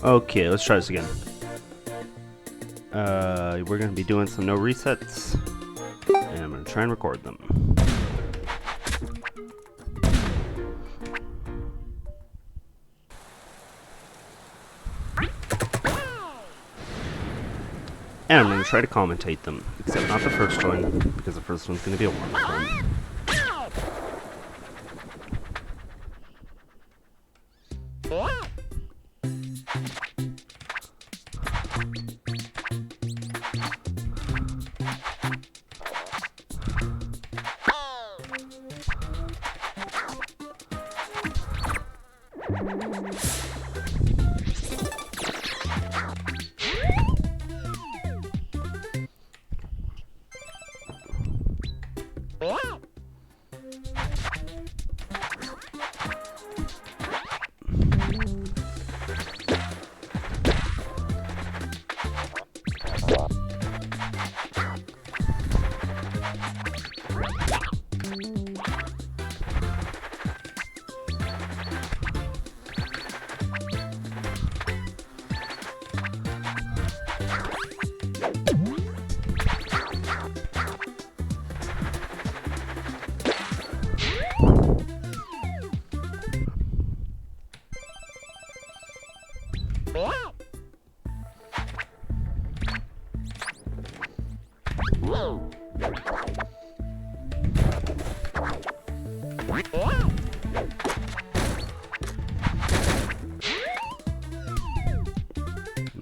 Okay, let's try this again. We're going to be doing some no resets, and I'm going to try and record them. And I'm going to try to commentate them, except not the first one, because the first one's going to be a warm-up one.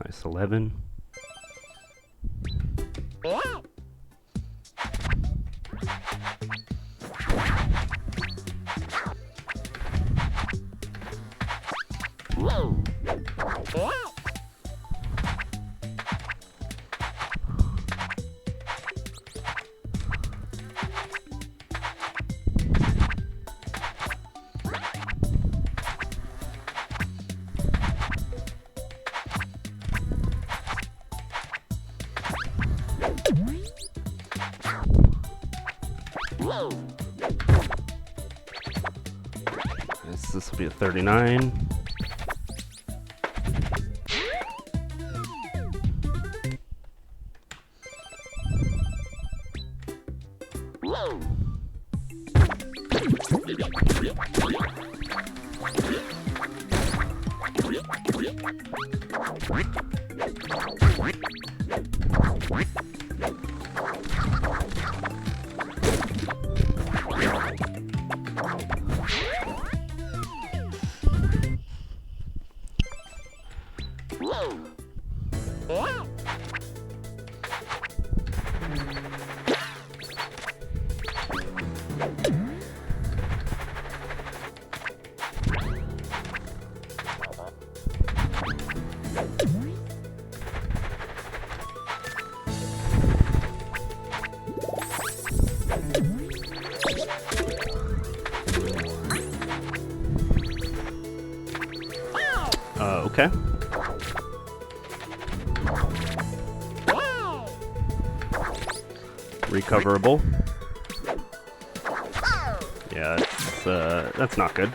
Nice 11. This will be a 39. Okay. Recoverable. Yeah, that's not good.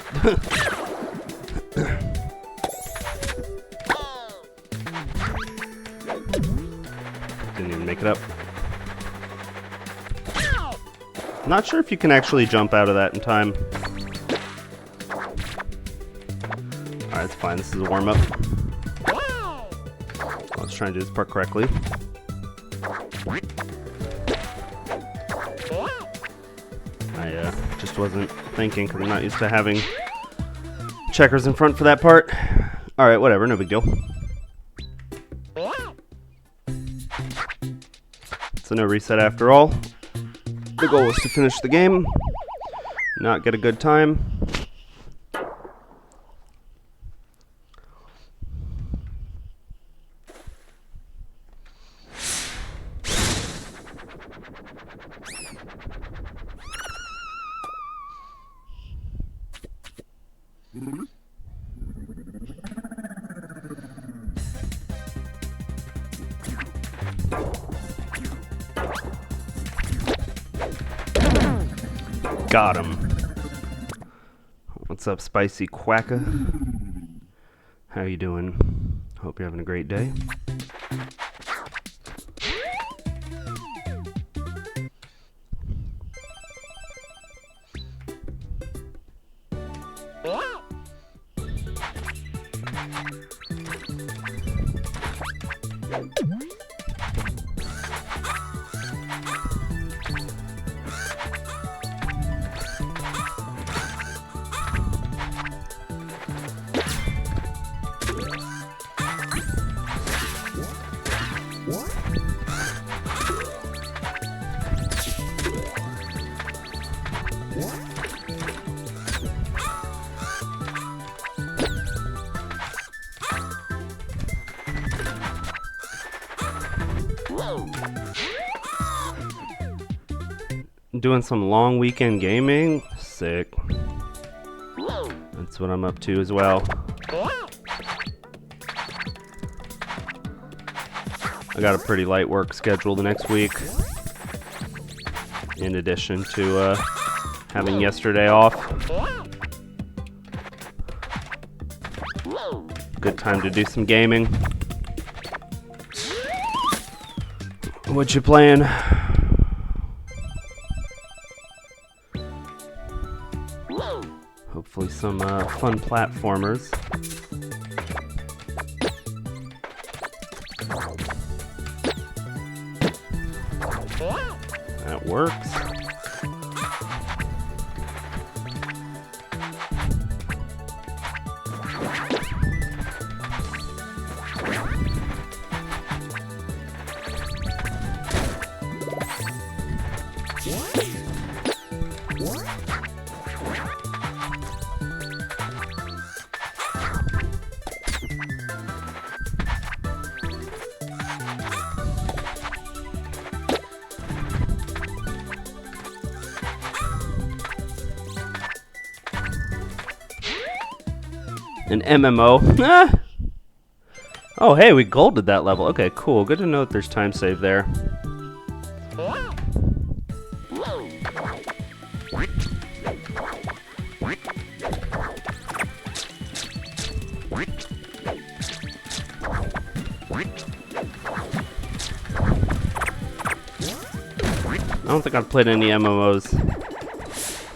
Didn't even make it up. Not sure if you can actually jump out of that in time. Alright, it's fine. This is a warm-up. Let's try and do this part correctly. I just wasn't thinking because I'm not used to having checkers in front for that part. Alright, whatever. No big deal. It's a no reset after all. The goal is to finish the game, not get a good time. Got him. What's up, Spicy Quacka? How you doing? Hope you're having a great day. Doing some long weekend gaming. Sick. That's what I'm up to as well. I got a pretty light work schedule the next week, in addition to having yesterday off. Good time to do some gaming. What you playing? Hopefully some fun platformers. That works. An MMO. Ah. Oh, hey, we golded that level. Okay, cool. Good to know that there's time save there. I don't think I've played any MMOs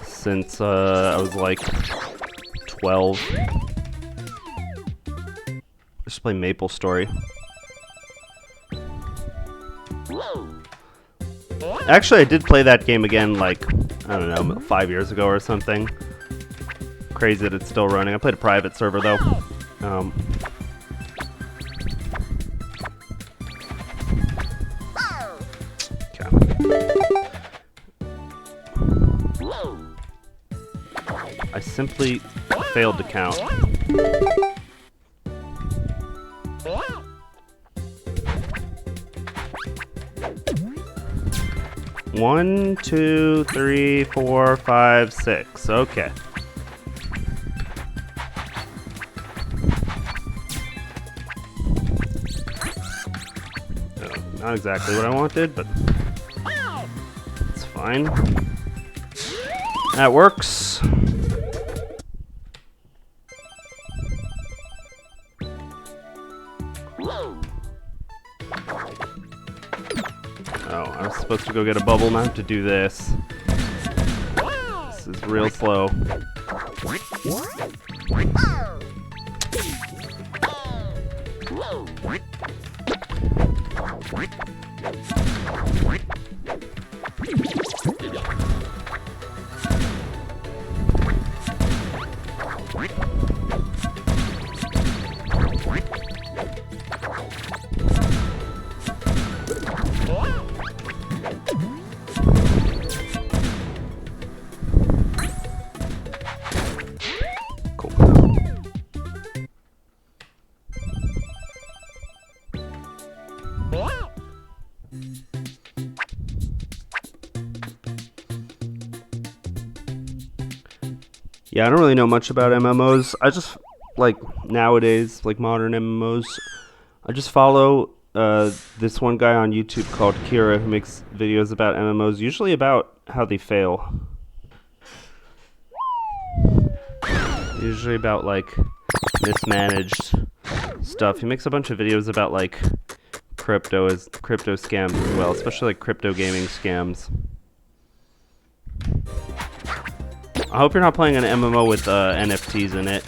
since I was like 12. Just play Maple Story. Actually, I did play that game again, like, I don't know, 5 years ago or something. Crazy that it's still running. I played a private server, though. I simply failed to count. One, two, three, four, five, six. Okay. Not exactly what I wanted, but it's fine. That works. Oh, I was supposed to go get a bubble, now I have to do this. This is real slow. Yeah, I don't really know much about MMOs. I just, like, nowadays, like modern MMOs, I just follow this one guy on YouTube called Kira who makes videos about MMOs, usually about how they fail. Usually about, like, mismanaged stuff. He makes a bunch of videos about like crypto scams as well, especially like crypto gaming scams. I hope you're not playing an MMO with NFTs in it.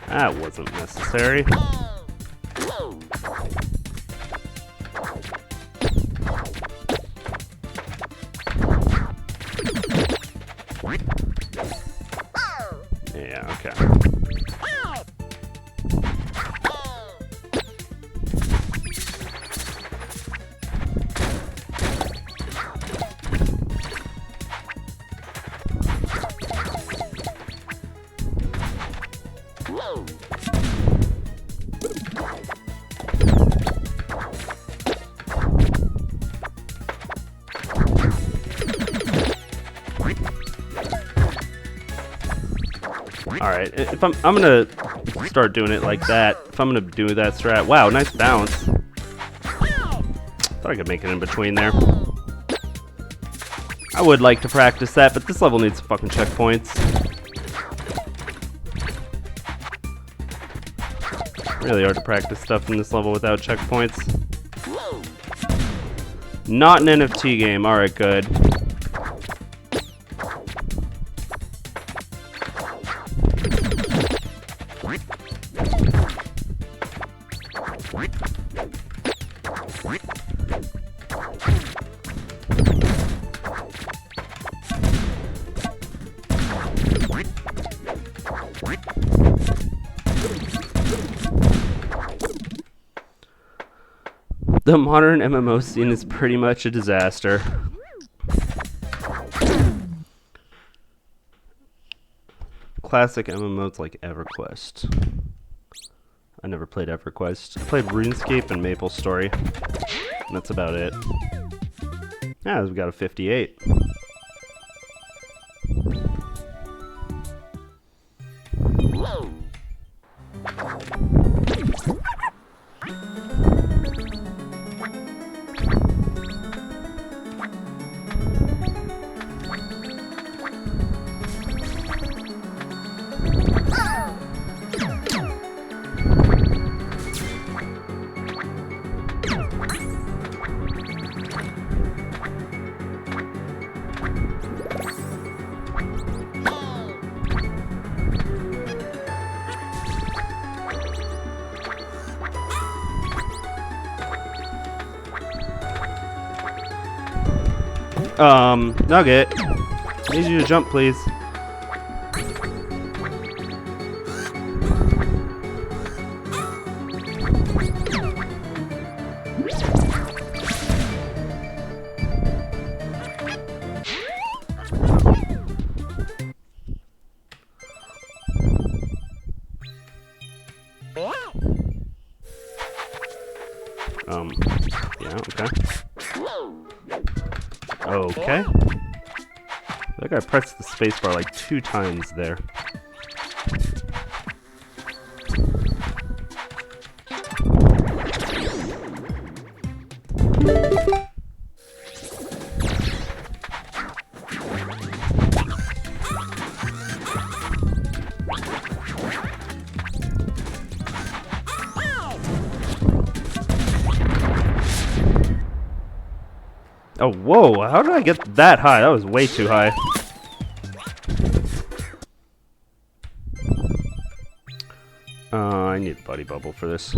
That wasn't necessary. Yeah, okay. Alright, if I'm gonna start doing it like that, if I'm gonna do that strat. Wow, nice bounce. Thought I could make it in between there. I would like to practice that, but this level needs fucking checkpoints. Really hard to practice stuff in this level without checkpoints. Not an NFT game, alright, good. The modern MMO scene is pretty much a disaster. Classic MMOs like EverQuest. I never played EverQuest. I played RuneScape and MapleStory. And that's about it. Yeah, we got a 58. Nugget. Need you to jump, please. Yeah, okay. Okay. I think I pressed the spacebar like 2 times there. Oh, whoa, how did I get that high? That was way too high. I need a buddy bubble for this.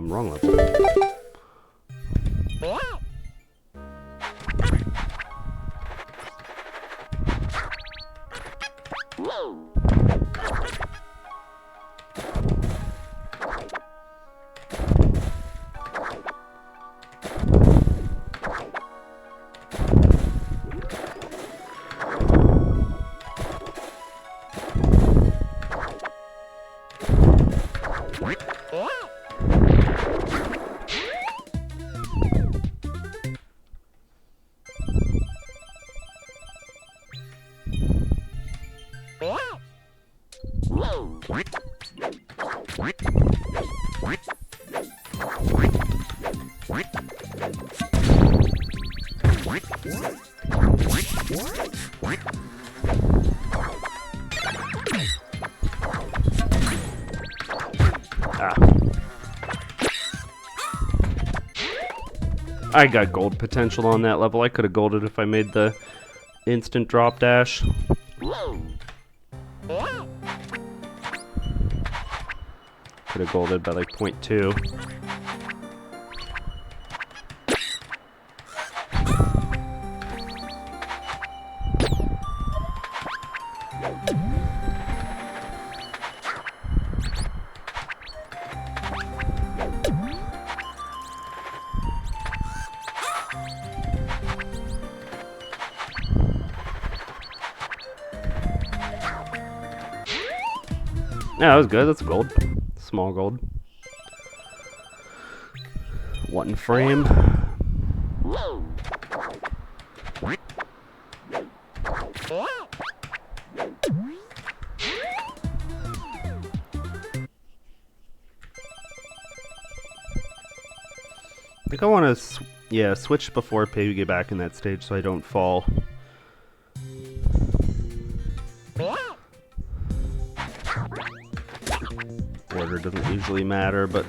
Wrong level. I got gold potential on that level. I could have golded if I made the instant drop dash. Could have golded by like 0.2. Yeah, that was good. That's gold. Small gold. One frame. I think I want to, switch before piggy back in that stage so I don't fall. Order doesn't usually matter, but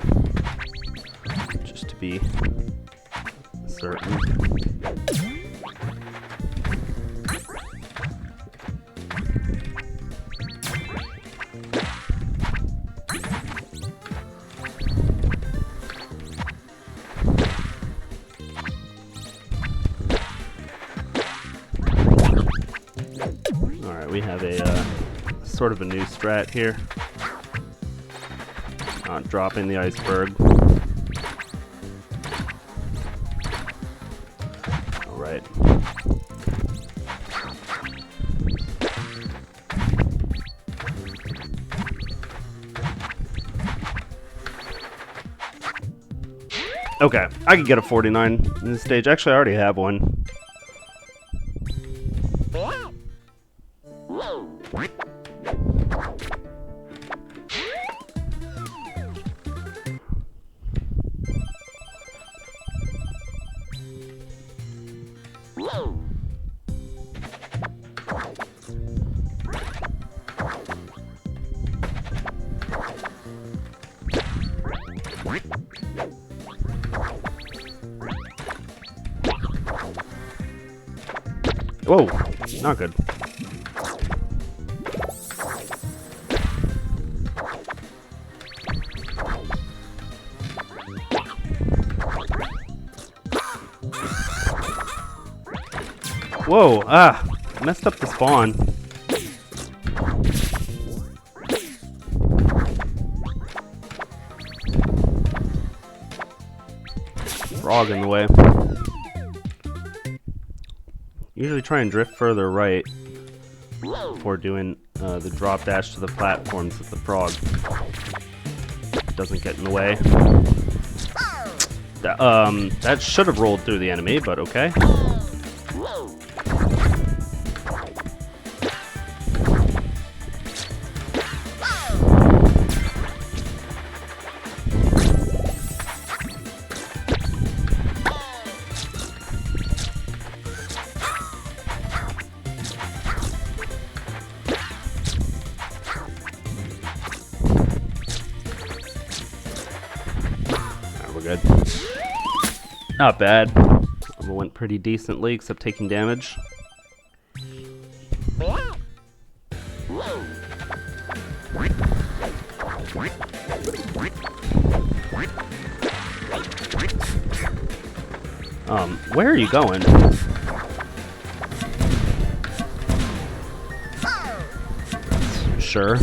just to be certain. Alright, we have a sort of a new strat here. Not dropping the iceberg. Alright. Okay, I could get a 49 in this stage. Actually, I already have one. Whoa, not good. Whoa, messed up the spawn. Frog in the way. Usually try and drift further right before doing the drop dash to the platforms with the frog. Doesn't get in the way. That should have rolled through the enemy, but okay. Good. Not bad. It went pretty decently, except taking damage. Where are you going? Sure.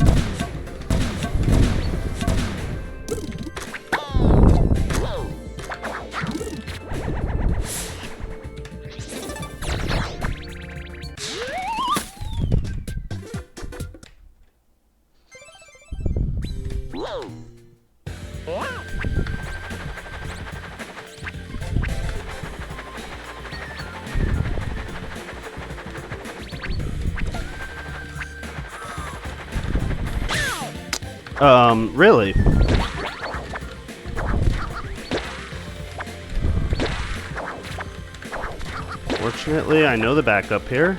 Really? Fortunately, I know the backup here.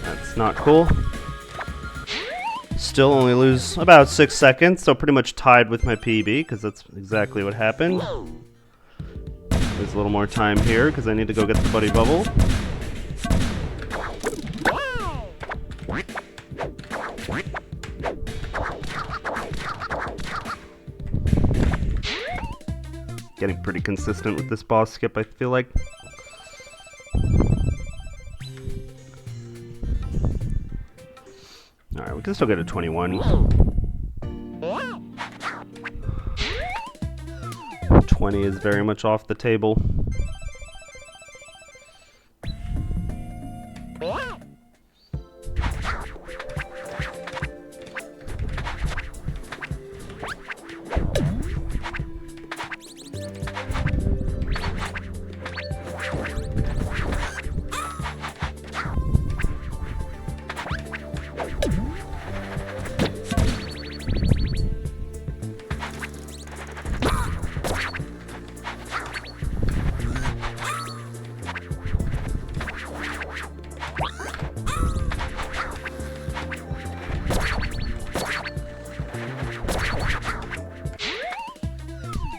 That's not cool. Still only lose about 6 seconds, so pretty much tied with my PB, because that's exactly what happened. There's a little more time here, because I need to go get the buddy bubble. Getting pretty consistent with this boss skip, I feel like. Alright, we can still get a 21. 20 is very much off the table.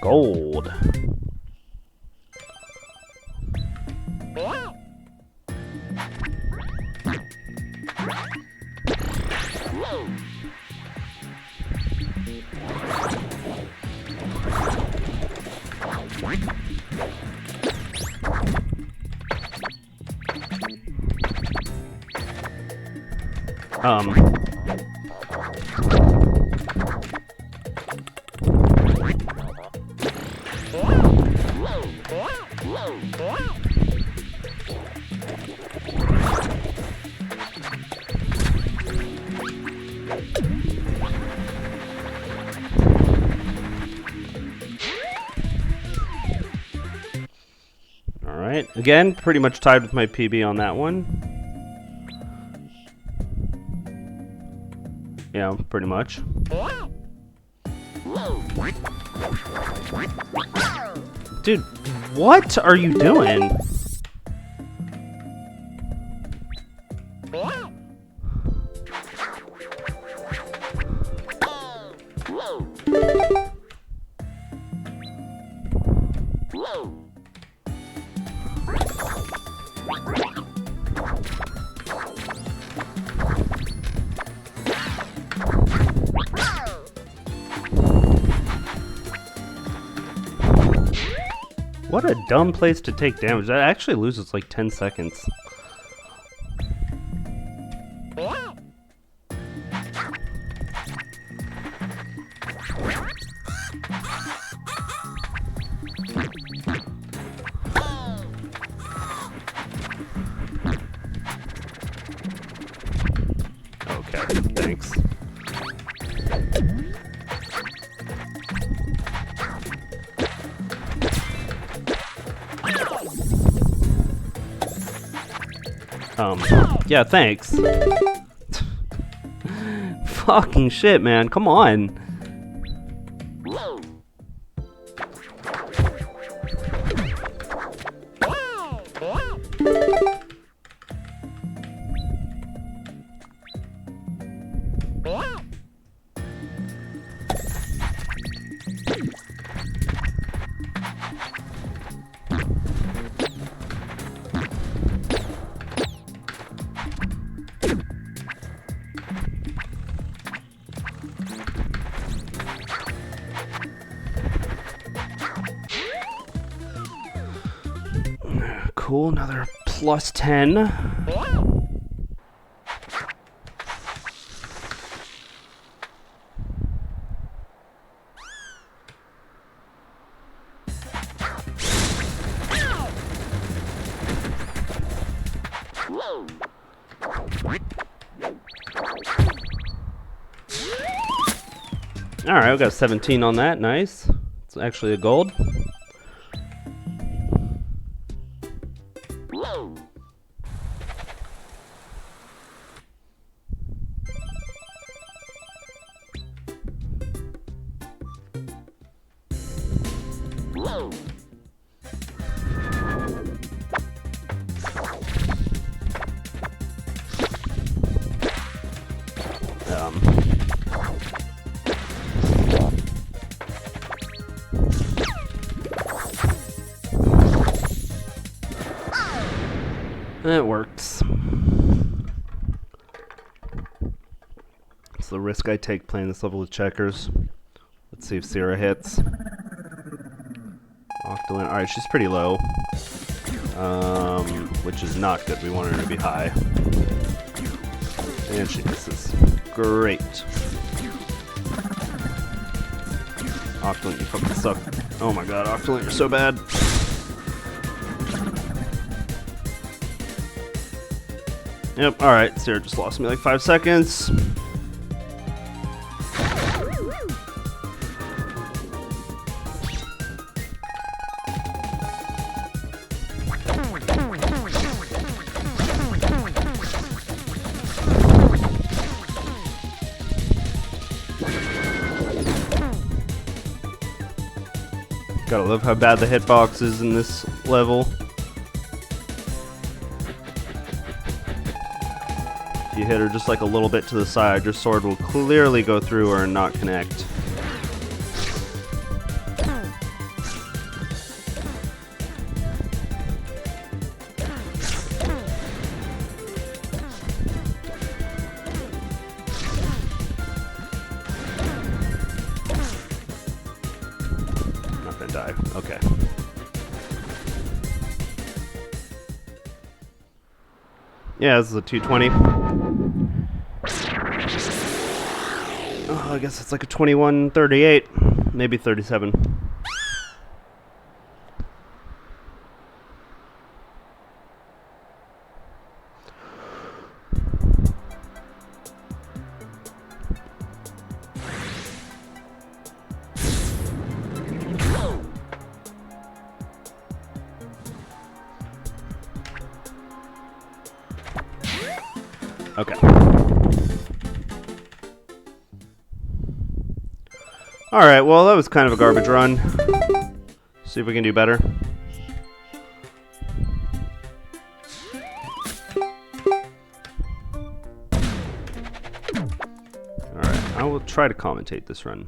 Gold. Alright, again, pretty much tied with my PB on that one. Yeah, pretty much. Dude, what are you doing? What a dumb place to take damage. That actually loses like 10 seconds. Okay, thanks. Yeah, thanks. Fucking shit, man. Come on. Cool, another plus 10. Alright, we got 17 on that. Nice. It's actually a gold. It works. It's the risk I take playing this level with checkers. Let's see if Sierra hits. Octoling. Alright, she's pretty low. Which is not good. We want her to be high. And she misses. Great. Octoling, you fucking suck. Oh my god, Octoling, you're so bad. Yep, alright, Sarah just lost me like 5 seconds. Gotta love how bad the hitbox is in this level. If you hit her just like a little bit to the side, your sword will clearly go through her and not connect. Die. Okay. Yeah, this is a 220. Oh, I guess it's like a 21:38, maybe 37. Okay. Alright, well, that was kind of a garbage run. See if we can do better. Alright, I will try to commentate this run.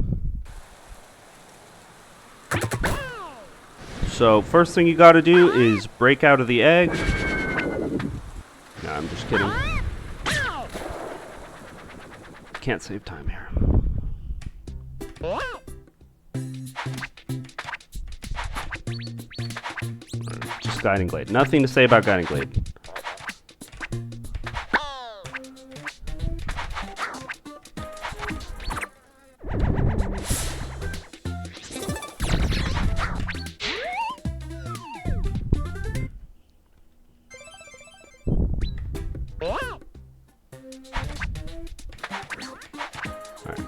So, first thing you gotta do is break out of the egg. Nah, I'm just kidding. Can't save time here. Just Guiding Glade. Nothing to say about Guiding Glade.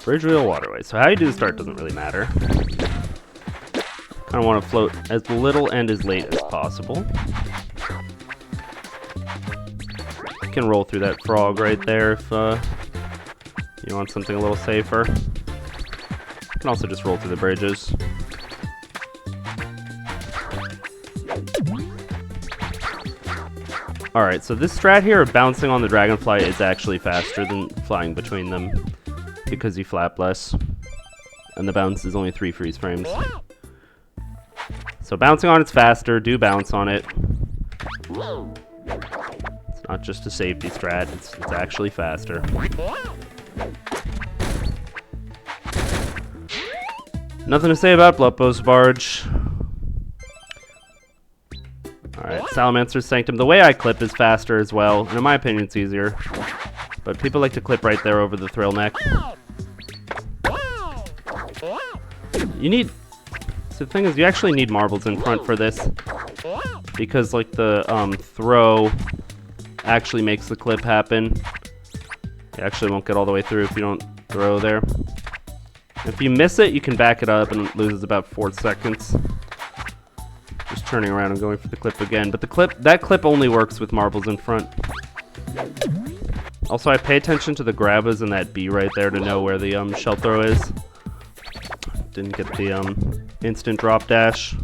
Bridge wheel waterway. So how you do the start doesn't really matter. Kind of want to float as little and as late as possible. You can roll through that frog right there if you want something a little safer. You can also just roll through the bridges. Alright, so this strat here of bouncing on the dragonfly is actually faster than flying between them, because you flap less, and the bounce is only 3 freeze frames. So bouncing on it's faster, do bounce on it. It's not just a safety strat, it's actually faster. Nothing to say about Bloodpost Barge. Alright, Salamancer's Sanctum. The way I clip is faster as well, and in my opinion it's easier. But people like to clip right there over the thrill neck. You need... So the thing is, you actually need marbles in front for this. Because, like, the throw actually makes the clip happen. You actually won't get all the way through if you don't throw there. If you miss it, you can back it up and it loses about 4 seconds. Just turning around and going for the clip again. But that clip only works with marbles in front. Also, I pay attention to the grabbers in that B right there to know where the shell throw is. Didn't get the instant drop dash.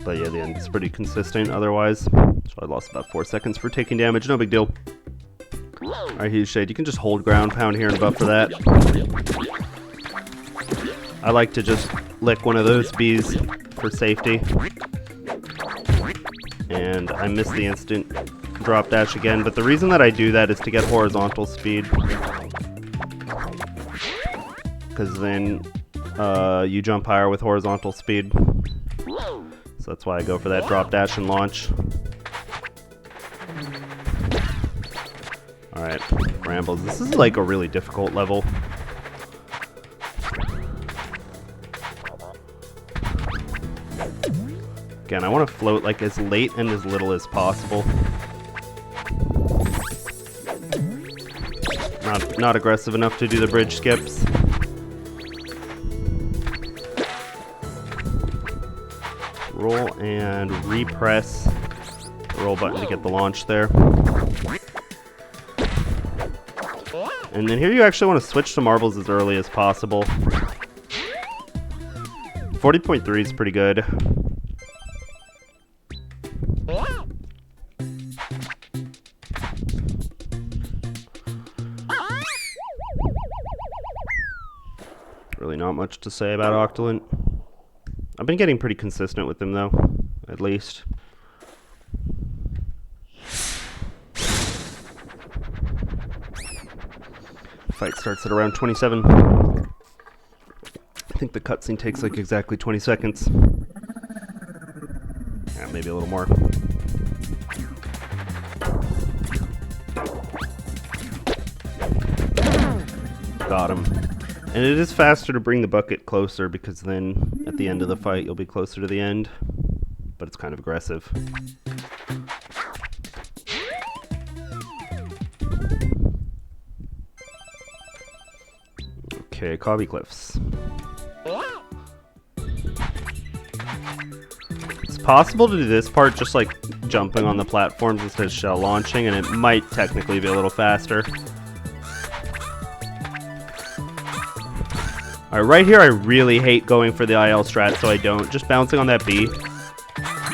But yeah, the end's pretty consistent otherwise. So I lost about 4 seconds for taking damage, no big deal. Alright, Huge Shade, you can just hold ground pound here and buff for that. I like to just lick one of those Bs for safety. and I missed the instant drop dash again, but the reason that I do that is to get horizontal speed. Because then you jump higher with horizontal speed. So that's why I go for that drop dash and launch. Alright, Brambles. This is like a really difficult level. Again, I want to float like as late and as little as possible. Not aggressive enough to do the bridge skips. Roll and repress the roll button to get the launch there. And then here you actually want to switch to marbles as early as possible. 40.3 is pretty good. Really not much to say about Octolent. I've been getting pretty consistent with him though, at least. Fight starts at around 27. I think the cutscene takes like exactly 20 seconds. Yeah, maybe a little more. Got him. And it is faster to bring the bucket closer because then at the end of the fight you'll be closer to the end. But it's kind of aggressive. Okay, Cobby Cliffs. It's possible to do this part just like jumping on the platforms instead of shell launching, and it might technically be a little faster. Alright, right here I really hate going for the IL strat, so I don't. Just bouncing on that B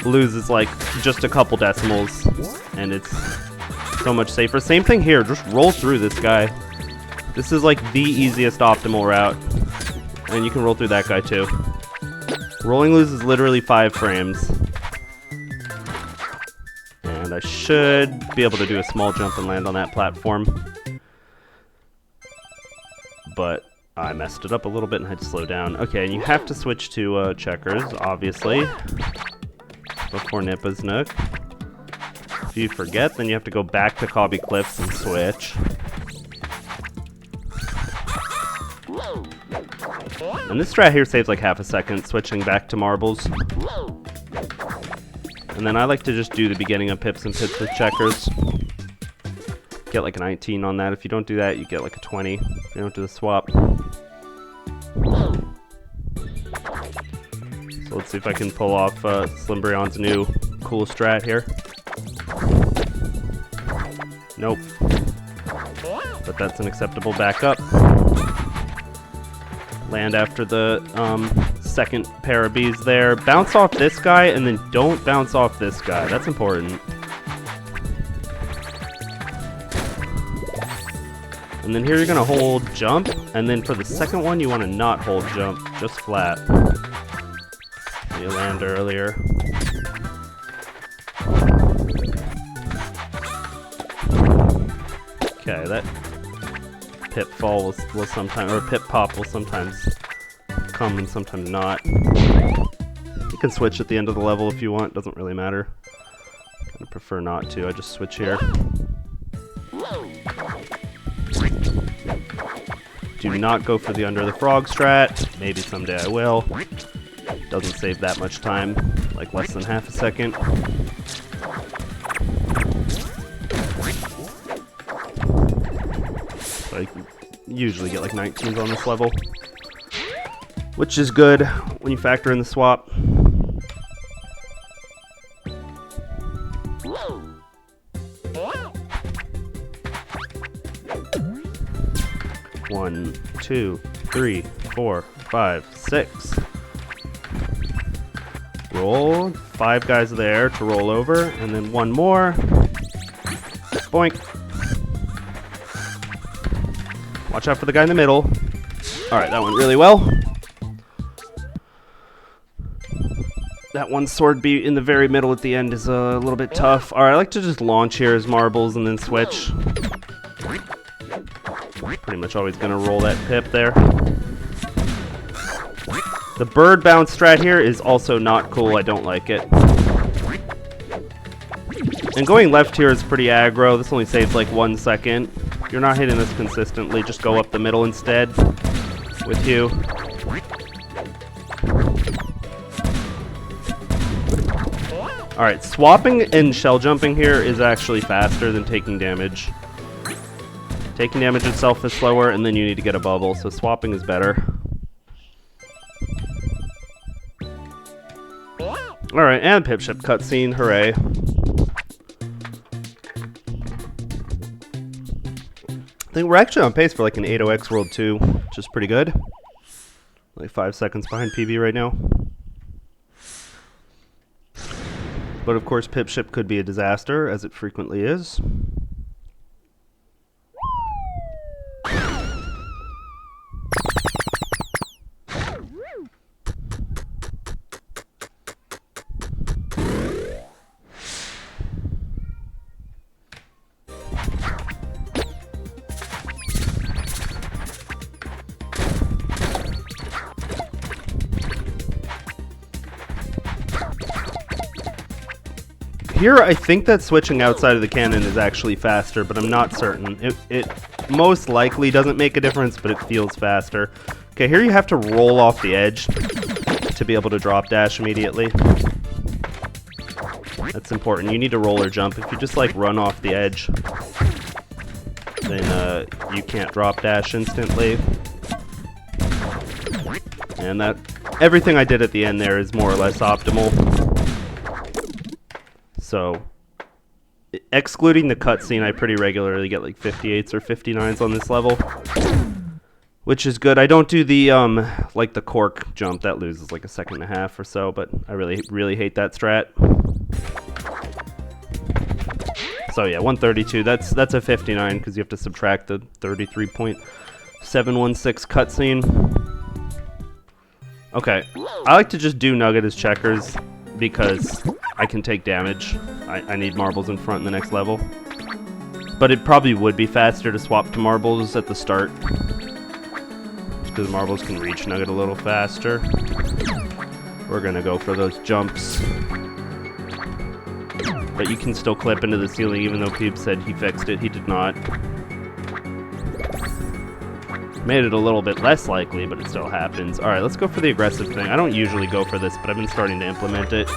loses like just a couple decimals, and it's so much safer. Same thing here, just roll through this guy. This is like the easiest optimal route, and you can roll through that guy too. Rolling loses literally 5 frames. And I should be able to do a small jump and land on that platform. But I messed it up a little bit and had to slow down. Okay, and you have to switch to checkers, obviously, before Nippa's Nook. If you forget, then you have to go back to Cobby Cliffs and switch. And this strat here saves like half a second, switching back to marbles. And then I like to just do the beginning of pips and pits with checkers. Get like a 19 on that. If you don't do that, you get like a 20. If you don't do the swap. So let's see if I can pull off Slimbrion's new cool strat here. Nope. But that's an acceptable backup. Land after the second pair of bees there. Bounce off this guy, and then don't bounce off this guy. That's important. And then here you're going to hold jump, and then for the second one you want to not hold jump, just flat. You land earlier. Okay, that pip fall will sometimes, or pip pop will sometimes come and sometimes not. You can switch at the end of the level if you want, doesn't really matter. I prefer not to, I just switch here. Do not go for the under the frog strat. Maybe someday I will. Doesn't save that much time, like less than half a second. I usually get like 19s on this level, which is good when you factor in the swap. One, two, three, 4, 5, 6. Roll. 5 guys there to roll over, and then 1 more. Boink. Watch out for the guy in the middle. Alright, that went really well. that one sword beat in the very middle at the end is a little bit tough. Alright, I like to just launch here as marbles and then switch. Pretty much always gonna roll that pip there. The bird bounce strat here is also not cool. I don't like it. And going left here is pretty aggro. This only saves like 1 second. If you're not hitting this consistently, just go up the middle instead with Hugh. Alright, swapping and shell jumping here is actually faster than taking damage. Taking damage itself is slower, and then you need to get a bubble, so swapping is better. Alright, and Pipship cutscene, hooray. I think we're actually on pace for like an 8.0x World 2, which is pretty good. Like 5 seconds behind PB right now. But of course, Pipship could be a disaster, as it frequently is. Here, I think that switching outside of the cannon is actually faster, but I'm not certain. It most likely doesn't make a difference, but it feels faster. Okay, here you have to roll off the edge to be able to drop dash immediately. That's important. You need to roll or jump. If you just like run off the edge, then you can't drop dash instantly. And that everything I did at the end there is more or less optimal. So, excluding the cutscene, I pretty regularly get like 58s or 59s on this level, which is good. I don't do the like the cork jump that loses like a second and a half or so, but I really hate that strat. So yeah, 132. That's a 59 because you have to subtract the 33.716 cutscene. Okay, I like to just do Nugget as checkers because I can take damage. I need marbles in front in the next level. But it probably would be faster to swap to marbles at the start, because marbles can reach Nugget a little faster. We're gonna go for those jumps. But you can still clip into the ceiling even though Peeb said he fixed it. He did not. Made it a little bit less likely, but it still happens. Alright, let's go for the aggressive thing. I don't usually go for this, but I've been starting to implement it.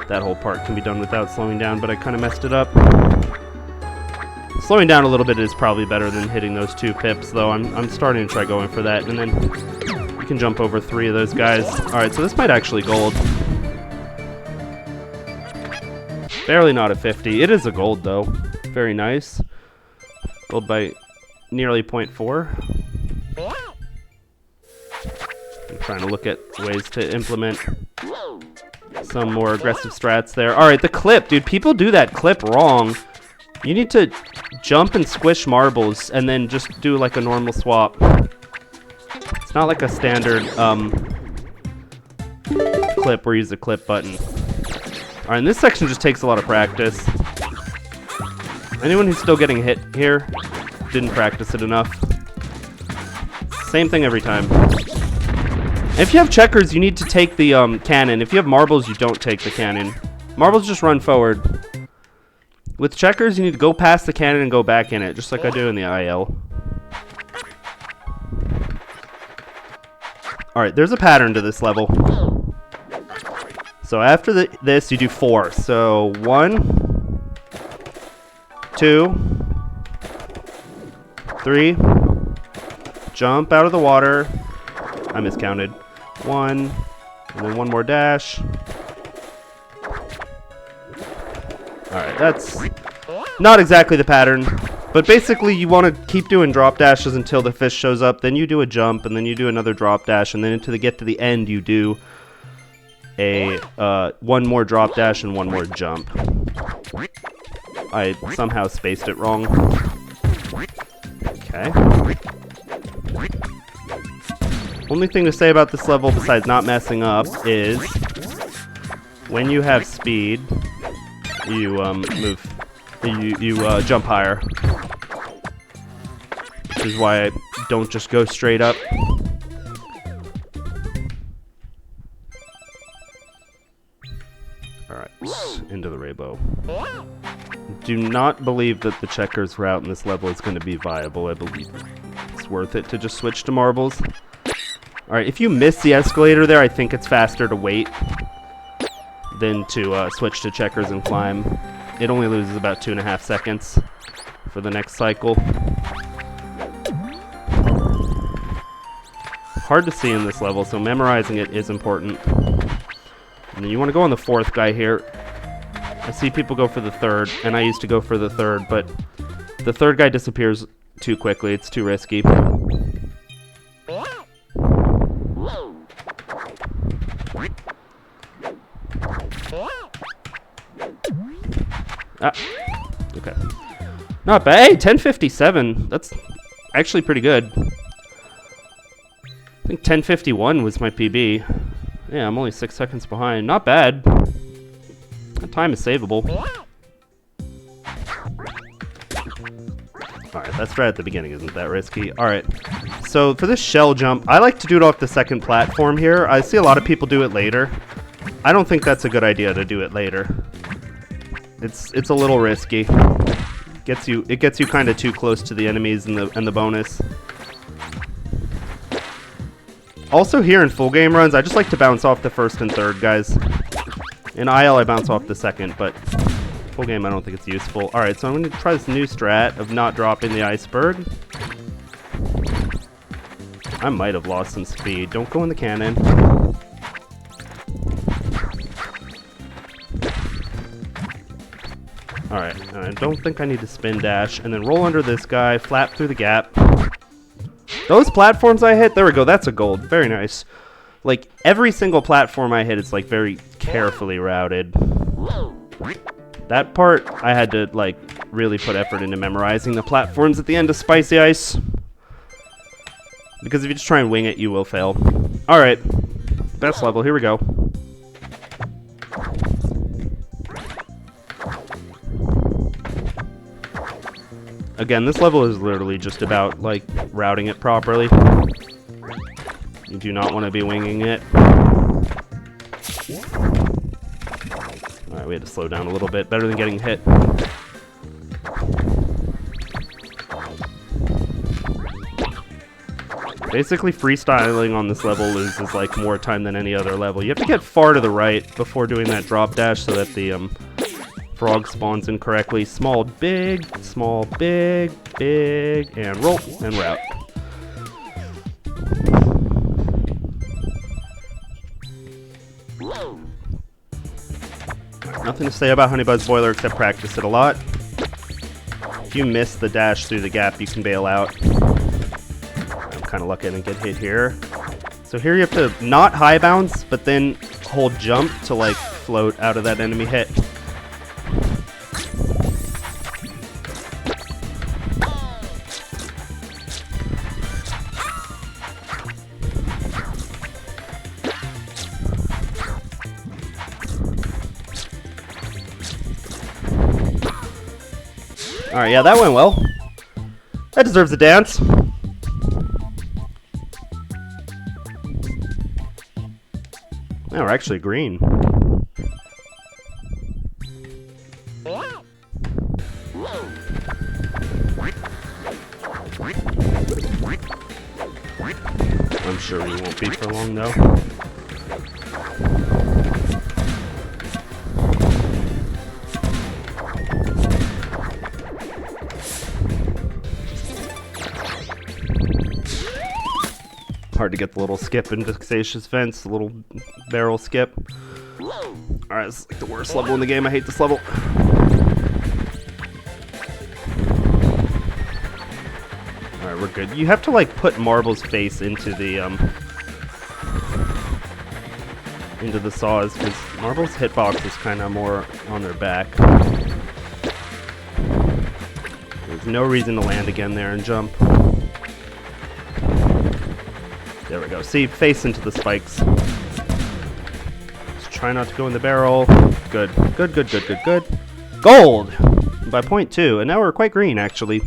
That whole part can be done without slowing down, but I kind of messed it up. Slowing down a little bit is probably better than hitting those 2 pips, though. I'm starting to try going for that, and then you can jump over 3 of those guys. Alright, so this might actually gold. Barely not a 50. It is a gold, though. Very nice. Gold by nearly 0.4. I'm trying to look at ways to implement some more aggressive strats there. Alright, the clip, dude. People do that clip wrong. You need to jump and squish marbles and then just do like a normal swap. It's not like a standard clip where you use the clip button. Alright, and this section just takes a lot of practice. Anyone who's still getting hit here didn't practice it enough. Same thing every time. If you have checkers, you need to take the cannon. If you have marbles, you don't take the cannon. Marbles just run forward. With checkers, you need to go past the cannon and go back in it, just like I do in the IL. Alright, there's a pattern to this level. So after this, you do 4. So 1, 2, 3, jump out of the water. I miscounted. 1, and then 1 more dash. Alright, that's not exactly the pattern, but basically you want to keep doing drop dashes until the fish shows up, then you do a jump, and then you do another drop dash, and then until they get to the end you do a 1 more drop dash and 1 more jump. I somehow spaced it wrong. Okay. Only thing to say about this level besides not messing up is when you have speed, you jump higher. Which is why I don't just go straight up. Alright, into the rainbow. Do not believe that the checkers route in this level is going to be viable. I believe it's worth it to just switch to marbles. Alright, if you miss the escalator there, I think it's faster to wait than to switch to checkers and climb. It only loses about 2.5 seconds for the next cycle. Hard to see in this level, so memorizing it is important. And then you want to go on the fourth guy here. I see people go for the third, and I used to go for the third, but the third guy disappears too quickly. It's too risky. Ah, okay. Not bad. Hey, 1057. That's actually pretty good. I think 1051 was my PB. Yeah, I'm only 6 seconds behind. Not bad. That time is savable. Alright, that's right at the beginning. Isn't that risky? Alright. So for this shell jump, I like to do it off the second platform here. I see a lot of people do it later. I don't think that's a good idea to do it later. It's a little risky. It gets you kind of too close to the enemies and the bonus. Also here in full game runs, I just like to bounce off the first and third guys. In IL, I bounce off the second, but full game, I don't think it's useful. Alright, so I'm going to try this new strat of not dropping the iceberg. I might have lost some speed. Don't go in the cannon. Alright, I don't think I need to spin dash. And then roll under this guy, flap through the gap. Those platforms I hit, there we go, that's a gold. Very nice. Like, every single platform I hit is, like, very carefully routed. That part, I had to, like, really put effort into memorizing the platforms at the end of Spicy Ice. Because if you just try and wing it, you will fail. Alright, best level, here we go. Again, this level is literally just about, like, routing it properly. You do not want to be winging it. Alright, we had to slow down a little bit. Better than getting hit. Basically, freestyling on this level loses, like, more time than any other level. You have to get far to the right before doing that drop dash so that the, frog spawns incorrectly. Small, big, and roll, and route. Nothing to say about Honeybuzz Boiler except practice it a lot. If you miss the dash through the gap, you can bail out. I'm kind of lucky I didn't get hit here. So here you have to not high bounce, but then hold jump to, like, float out of that enemy hit. Alright, yeah, that went well. That deserves a dance. Now we're actually green. I'm sure we won't be for long, though. Hard to get the little skip in Vexatious Fence, the little barrel skip. Alright, this is like the worst level in the game. I hate this level. Alright, we're good. You have to, like, put Marble's face into the saws, because Marble's hitbox is kind of more on their back. There's no reason to land again there and jump. There we go. See, face into the spikes. Just try not to go in the barrel. Good. Good, good, good, good, good. Gold! By 0.2, and now we're quite green, actually.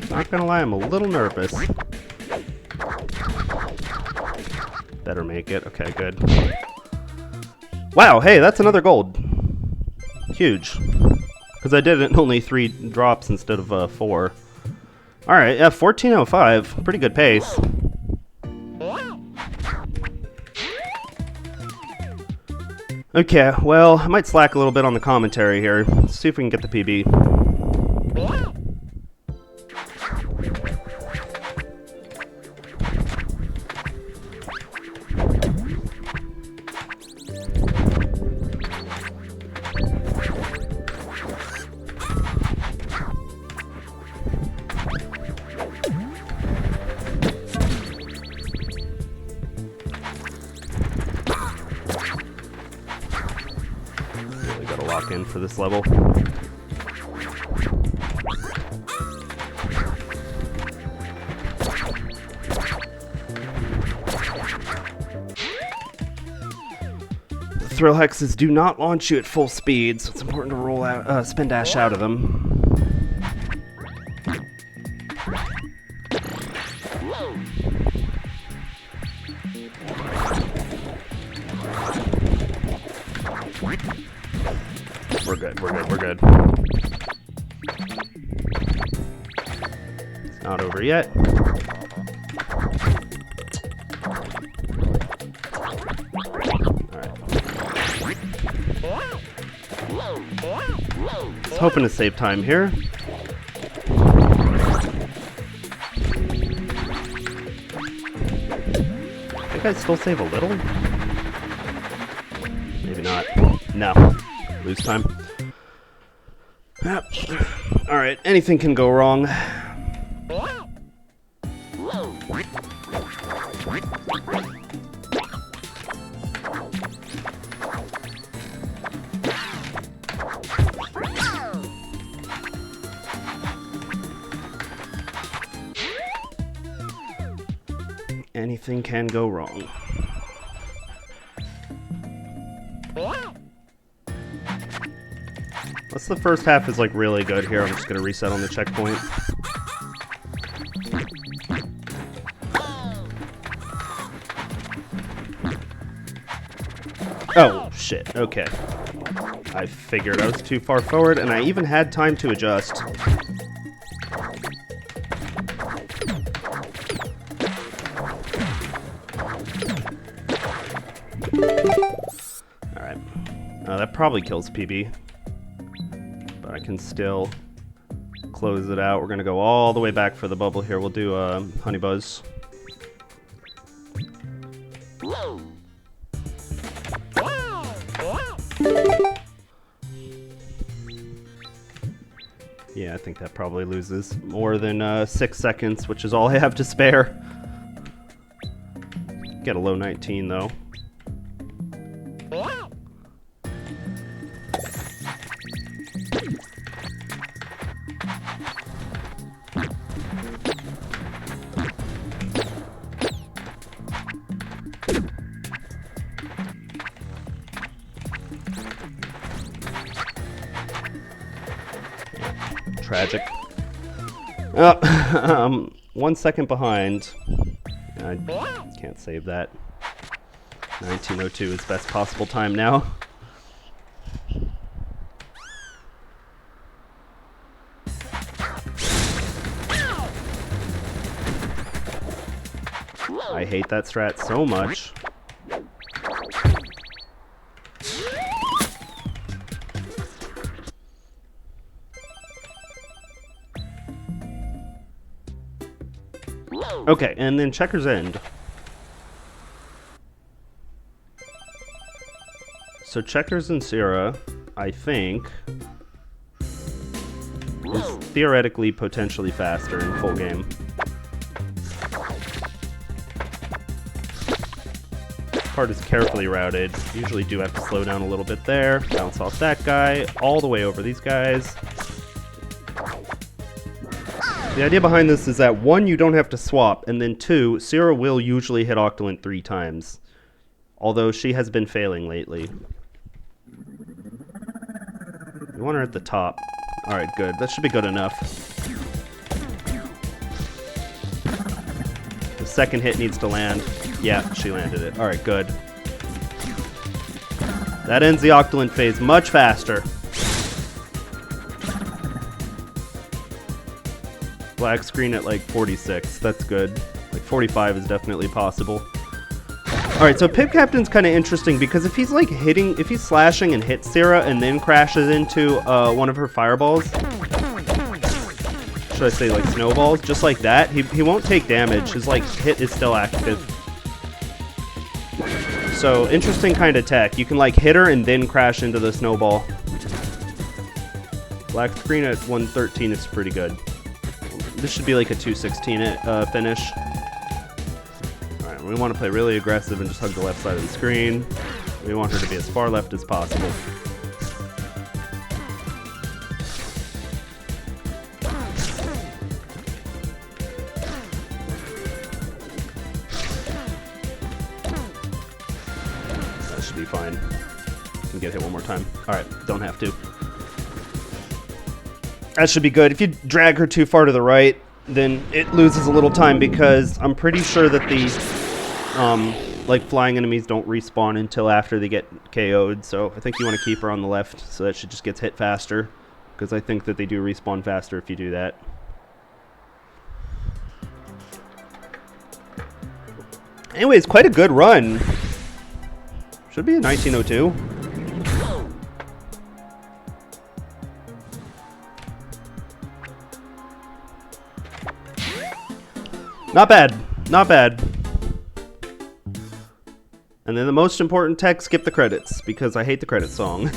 Not gonna lie, I'm a little nervous. Better make it. Okay, good. Wow, hey, that's another gold. Huge. Because I did it in only 3 drops instead of 4. Alright, yeah, 14:05. Pretty good pace. Okay, well, I might slack a little bit on the commentary here. Let's see if we can get the PB. Really gotta lock in for this level. Thrill hexes do not launch you at full speed, so it's important to roll out, spin dash out of them. We're good, we're good, we're good. It's not over yet. Just hoping to save time here. I think I'd still save a little. Maybe not. No. Lose time. Yep. Alright, anything can go wrong. Anything can go wrong. Unless the first half is like really good here, I'm just gonna reset on the checkpoint. Oh, shit, okay. I figured I was too far forward, and I even had time to adjust. Alright. That probably kills PB. But I can still close it out. We're going to go all the way back for the bubble here. We'll do Honey Buzz. Yeah, I think that probably loses more than 6 seconds, which is all I have to spare. Get a low 19, though. Tragic. 1 second behind. I can't save that. 19:02 is best possible time now. I hate that strat so much. Okay, and then Checker's End. So Checkers and Sierra, I think, is theoretically potentially faster in full game. part is carefully routed. Usually do have to slow down a little bit there. Bounce off that guy, all the way over these guys. The idea behind this is that 1, you don't have to swap, and then 2, Sierra will usually hit Octolent 3 times. Although she has been failing lately. We want her at the top. Alright, good. That should be good enough. The second hit needs to land. Yeah, she landed it. Alright, good. That ends the Octolent phase much faster. Black screen at like 46. That's good. Like 45 is definitely possible. Alright, so Pip Captain's kind of interesting because if he's like if he's slashing and hits Sarah and then crashes into one of her fireballs, should I say like snowballs, just like that, he won't take damage. His like hit is still active. So interesting kind of tech. You can like hit her and then crash into the snowball. Black screen at 113 is pretty good. This should be like a 216 finish. Alright, we want to play really aggressive and just hug the left side of the screen. We want her to be as far left as possible. That should be fine. Can get hit one more time. Alright, don't have to. That should be good. If you drag her too far to the right, then it loses a little time because I'm pretty sure that the like flying enemies don't respawn until after they get KO'd. So I think you want to keep her on the left so that she just gets hit faster, because I think that they do respawn faster if you do that. Anyways, quite a good run. Should be a 1902. Not bad. Not bad. And then the most important tech, skip the credits, because I hate the credits song.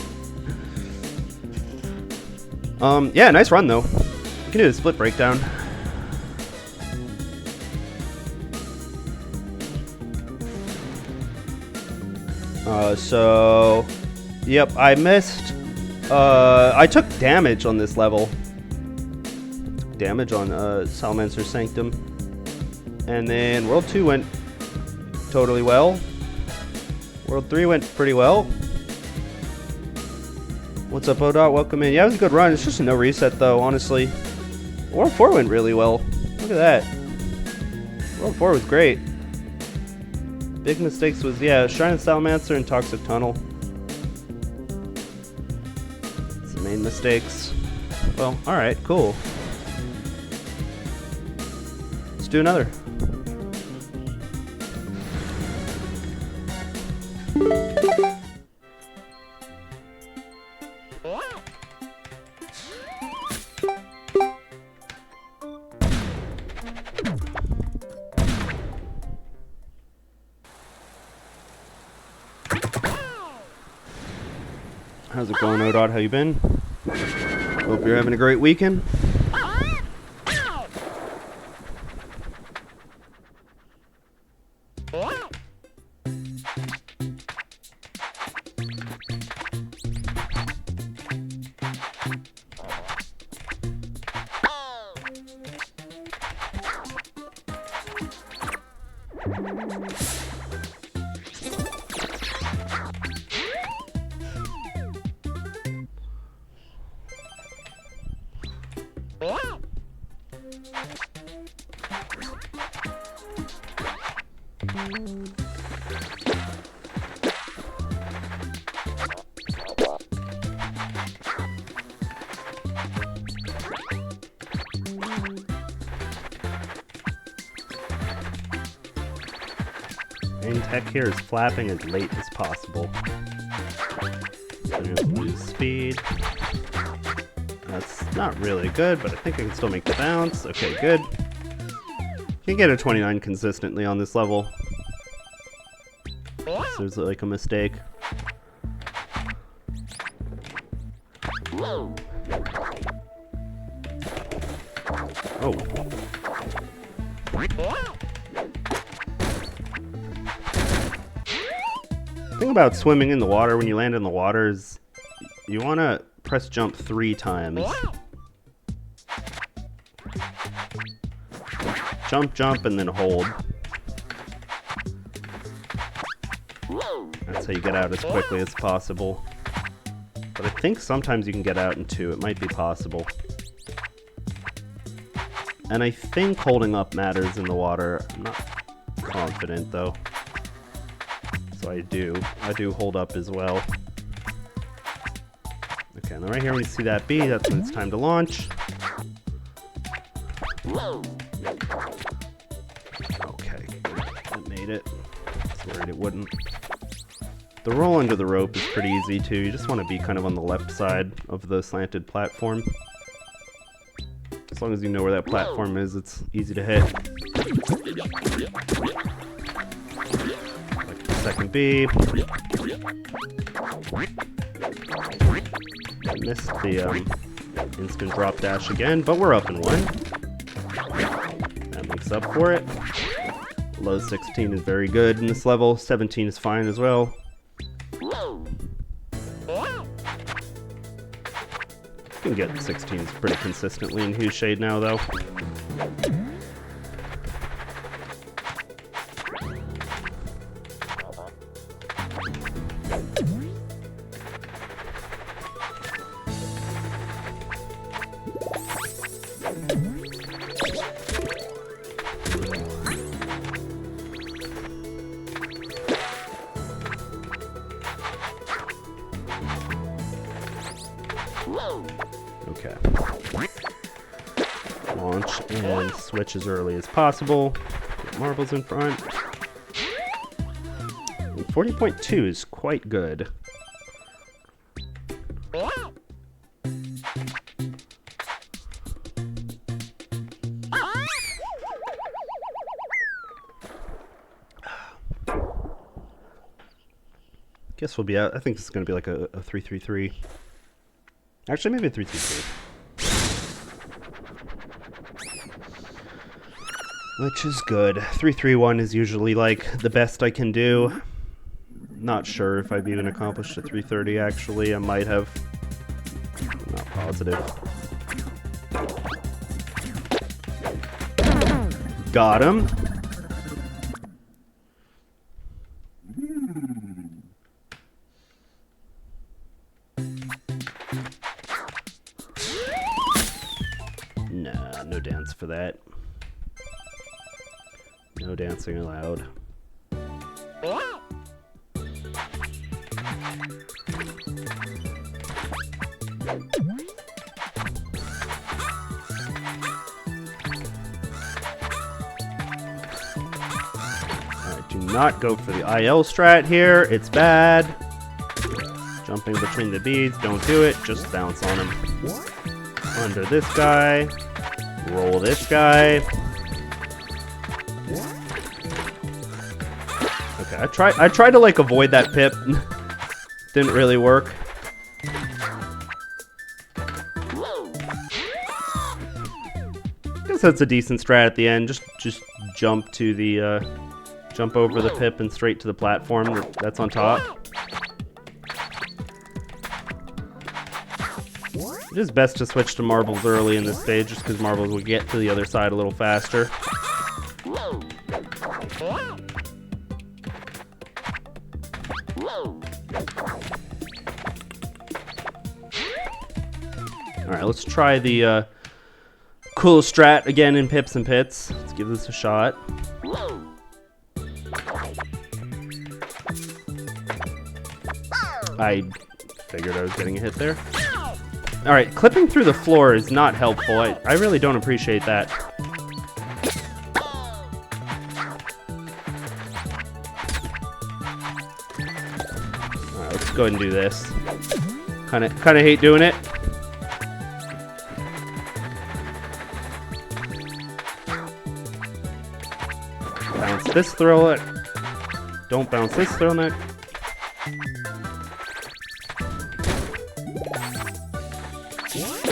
Yeah, nice run, though. We can do a split breakdown. So... Yep, I missed... I took damage on this level. Damage on Salamancer's Sanctum. And then World 2 went totally well. World 3 went pretty well. What's up, ODOT? Welcome in. Yeah, it was a good run. It's just a no reset, though, honestly. World 4 went really well. Look at that. World 4 was great. Big mistakes was, yeah, Shrine of Salamancer and Toxic Tunnel. It's the main mistakes. Well, alright, cool. Let's do another. How's it going, ODOT? How you been? Hope you're having a great weekend. Main tech here is flapping as late as possible. Lose speed. That's not really good, but I think I can still make the bounce. Okay, good. Can't get a 29 consistently on this level. So there's like a mistake. Oh. thing about swimming in the water when you land in the water is you want to press jump 3 times. Jump, jump, and then hold. That's how you get out as quickly as possible. But I think sometimes you can get out in 2. It might be possible. And I think holding up matters in the water. I'm not confident though. So I do hold up as well. Okay, and then right here when you see that B, that's when it's time to launch. Okay, I made it. I was worried it wouldn't. The roll under the rope is pretty easy too. You just want to be kind of on the left side of the slanted platform. As long as you know where that platform is, it's easy to hit. Like the second B. Missed the instant drop dash again, but we're up in 1. That makes up for it. Low 16 is very good in this level. 17 is fine as well. You can get 16s pretty consistently in Hue Shade now, though. Okay. Launch and switch as early as possible. Get marbles in front. 40.2 is quite good. Guess we'll be out. I think this is going to be like a 3-3-3. Actually, maybe a 3-2-3. Which is good. 3-3-1 is usually like the best I can do. Not sure if I've even accomplished a 330 actually. I might have. I'm not positive. Got him. Nah, no dance for that. No dancing allowed. Alright, do not go for the IL strat here. It's bad. Jumping between the beads, don't do it. Just bounce on him. Under this guy. Roll this guy. Okay, I tried to like avoid that pip. Didn't really work. Guess that's a decent strat at the end. Just jump to the jump over the pip and straight to the platform that's on top. It is best to switch to marbles early in this stage, just because marbles will get to the other side a little faster. Alright, let's try the cool strat again in pips and pits. Let's give this a shot. I figured I was getting a hit there. Alright, clipping through the floor is not helpful. I really don't appreciate that. Alright, let's go ahead and do this. Kinda hate doing it. Bounce this, throw it. Don't bounce this, throw it.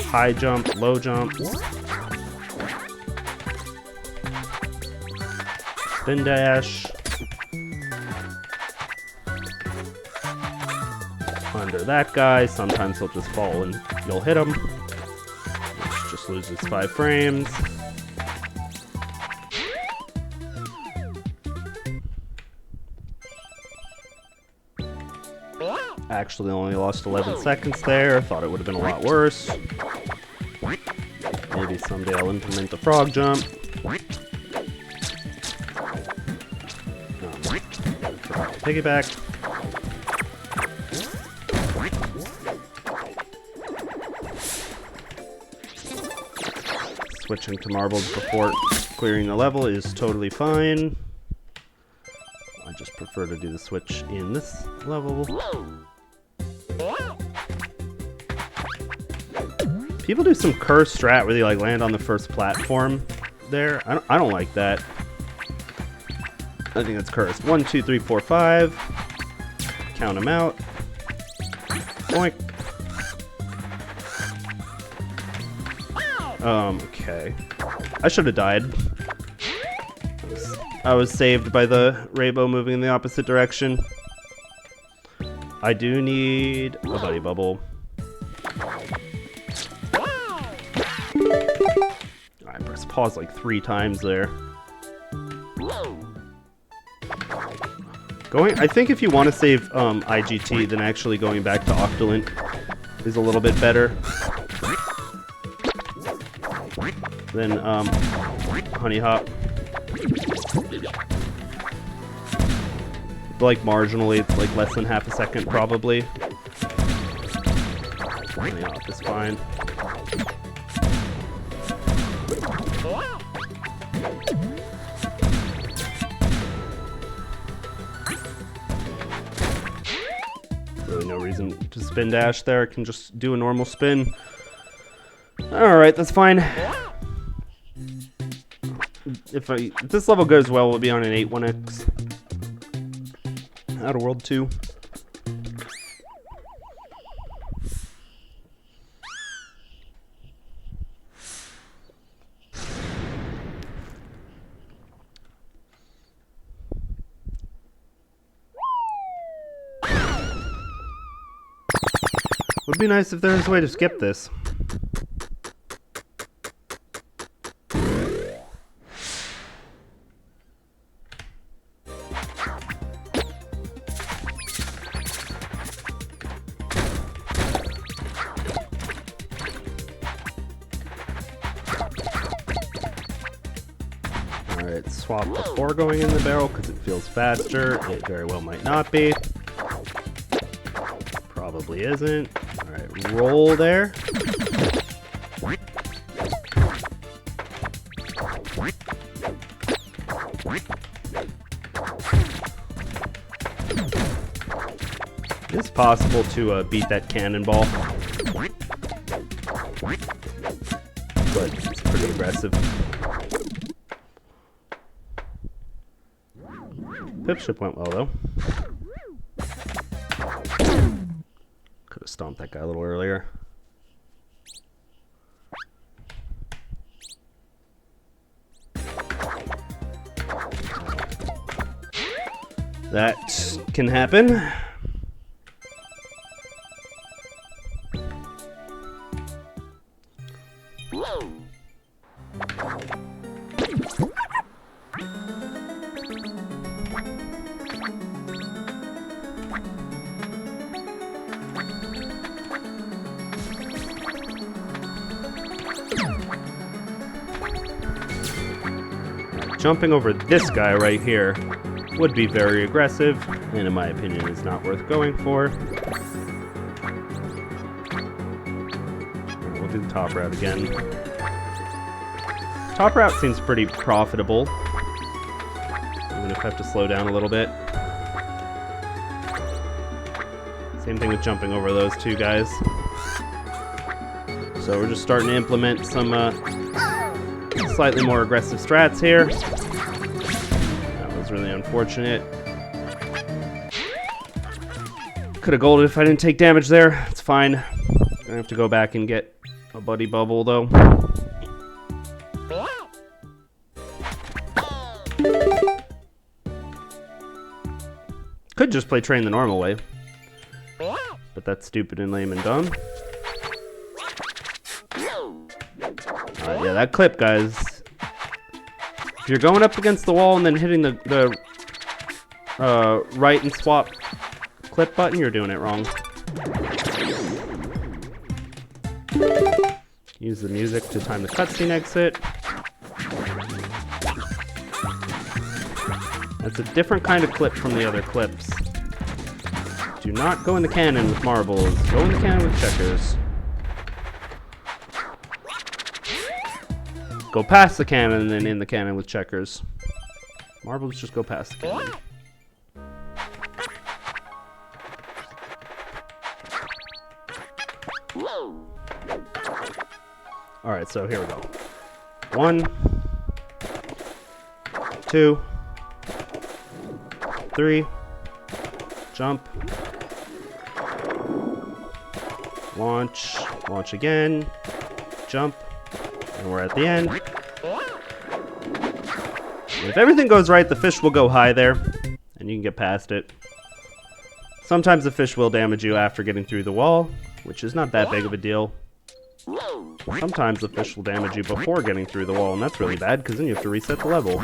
High jump, low jump. Spin dash. under that guy. Sometimes he'll just fall and you'll hit him, which just loses 5 frames. Actually only lost 11 seconds there. Thought it would have been a lot worse. Maybe someday I'll implement the frog jump. Forgot to piggyback. Switching to marbles before clearing the level is totally fine. I just prefer to do the switch in this level. People do some curse strat where they like land on the first platform there. I don't like that. I think that's cursed. 1, 2, 3, 4, 5. Count them out. Boink. Okay. I should have died. I was saved by the rainbow moving in the opposite direction. I do need a buddy bubble. I pressed pause like 3 times there. I think if you want to save IGT, then actually going back to Octolint is a little bit better than Honey Hop. Like marginally, it's like less than half a second probably. Honey Hop is fine. Really no reason to spin dash there. I can just do a normal spin. Alright, that's fine. If this level goes well, we'll be on an 8-1X. Outer World 2. Would be nice if there was a way to skip this. Alright, swap before going in the barrel because it feels faster. It very well might not be. Probably isn't. Alright, roll there. It's possible to beat that cannonball, but it's pretty aggressive. Pipship went well though. Could have stomped that guy a little earlier. That can happen. Jumping over this guy right here would be very aggressive, and in my opinion is not worth going for. We'll do the top route again. Top route seems pretty profitable, even if I have to slow down a little bit. Same thing with jumping over those two guys. So we're just starting to implement some slightly more aggressive strats here. That was really unfortunate. Could have golded if I didn't take damage there. It's fine. Gonna have to go back and get a buddy bubble though. Could just play train the normal way, but that's stupid and lame and dumb. Alright, yeah, that clip, guys. If you're going up against the wall and then hitting the right and swap clip button, you're doing it wrong. Use the music to time the cutscene exit. That's a different kind of clip from the other clips. Do not go in the cannon with marbles. Go in the cannon with checkers. Go past the cannon and then in the cannon with checkers. Marbles just go past the cannon. Alright, so here we go. 1, 2, 3, jump, launch again, jump, and we're at the end. And if everything goes right, the fish will go high there, and you can get past it. Sometimes the fish will damage you after getting through the wall, which is not that big of a deal. Sometimes the fish will damage you before getting through the wall, and that's really bad, because then you have to reset the level.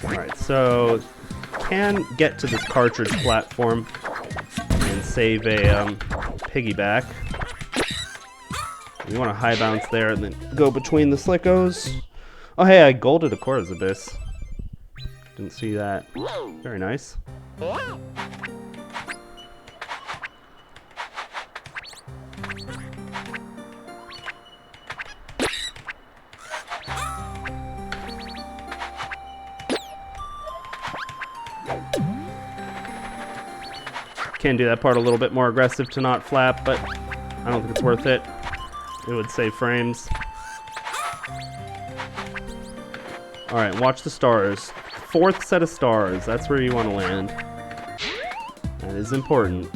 Alright, so can get to this cartridge platform and save a piggyback. You want to high bounce there and then go between the slickos. Oh hey, I golded a Cora's Abyss. Didn't see that. Very nice. Can do that part a little bit more aggressive to not flap, but I don't think it's worth it. It would save frames. Alright, watch the stars. 4th set of stars, that's where you want to land. That is important.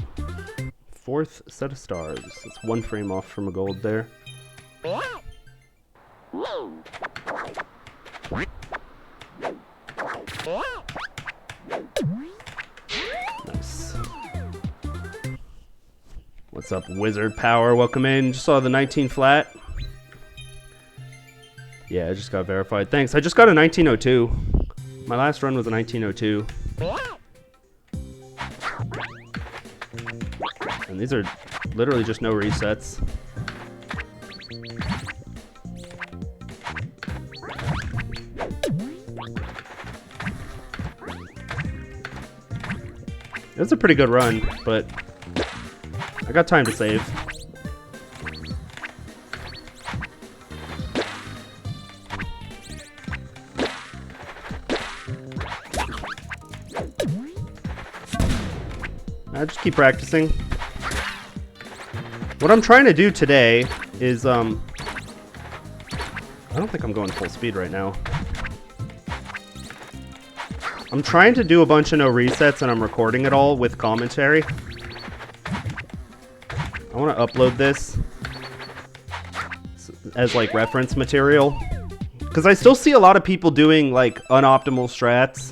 4th set of stars. It's 1 frame off from a gold there. Nice. What's up, Wizard Power? Welcome in. Just saw the 19 flat. Yeah, I just got verified. Thanks. I just got a 1902. My last run was a 1902. And these are literally just no resets. It was a pretty good run, but I got time to save. I just keep practicing. What I'm trying to do today is, I don't think I'm going full speed right now. I'm trying to do a bunch of no resets and I'm recording it all with commentary. I want to upload this as like reference material. Because I still see a lot of people doing like unoptimal strats.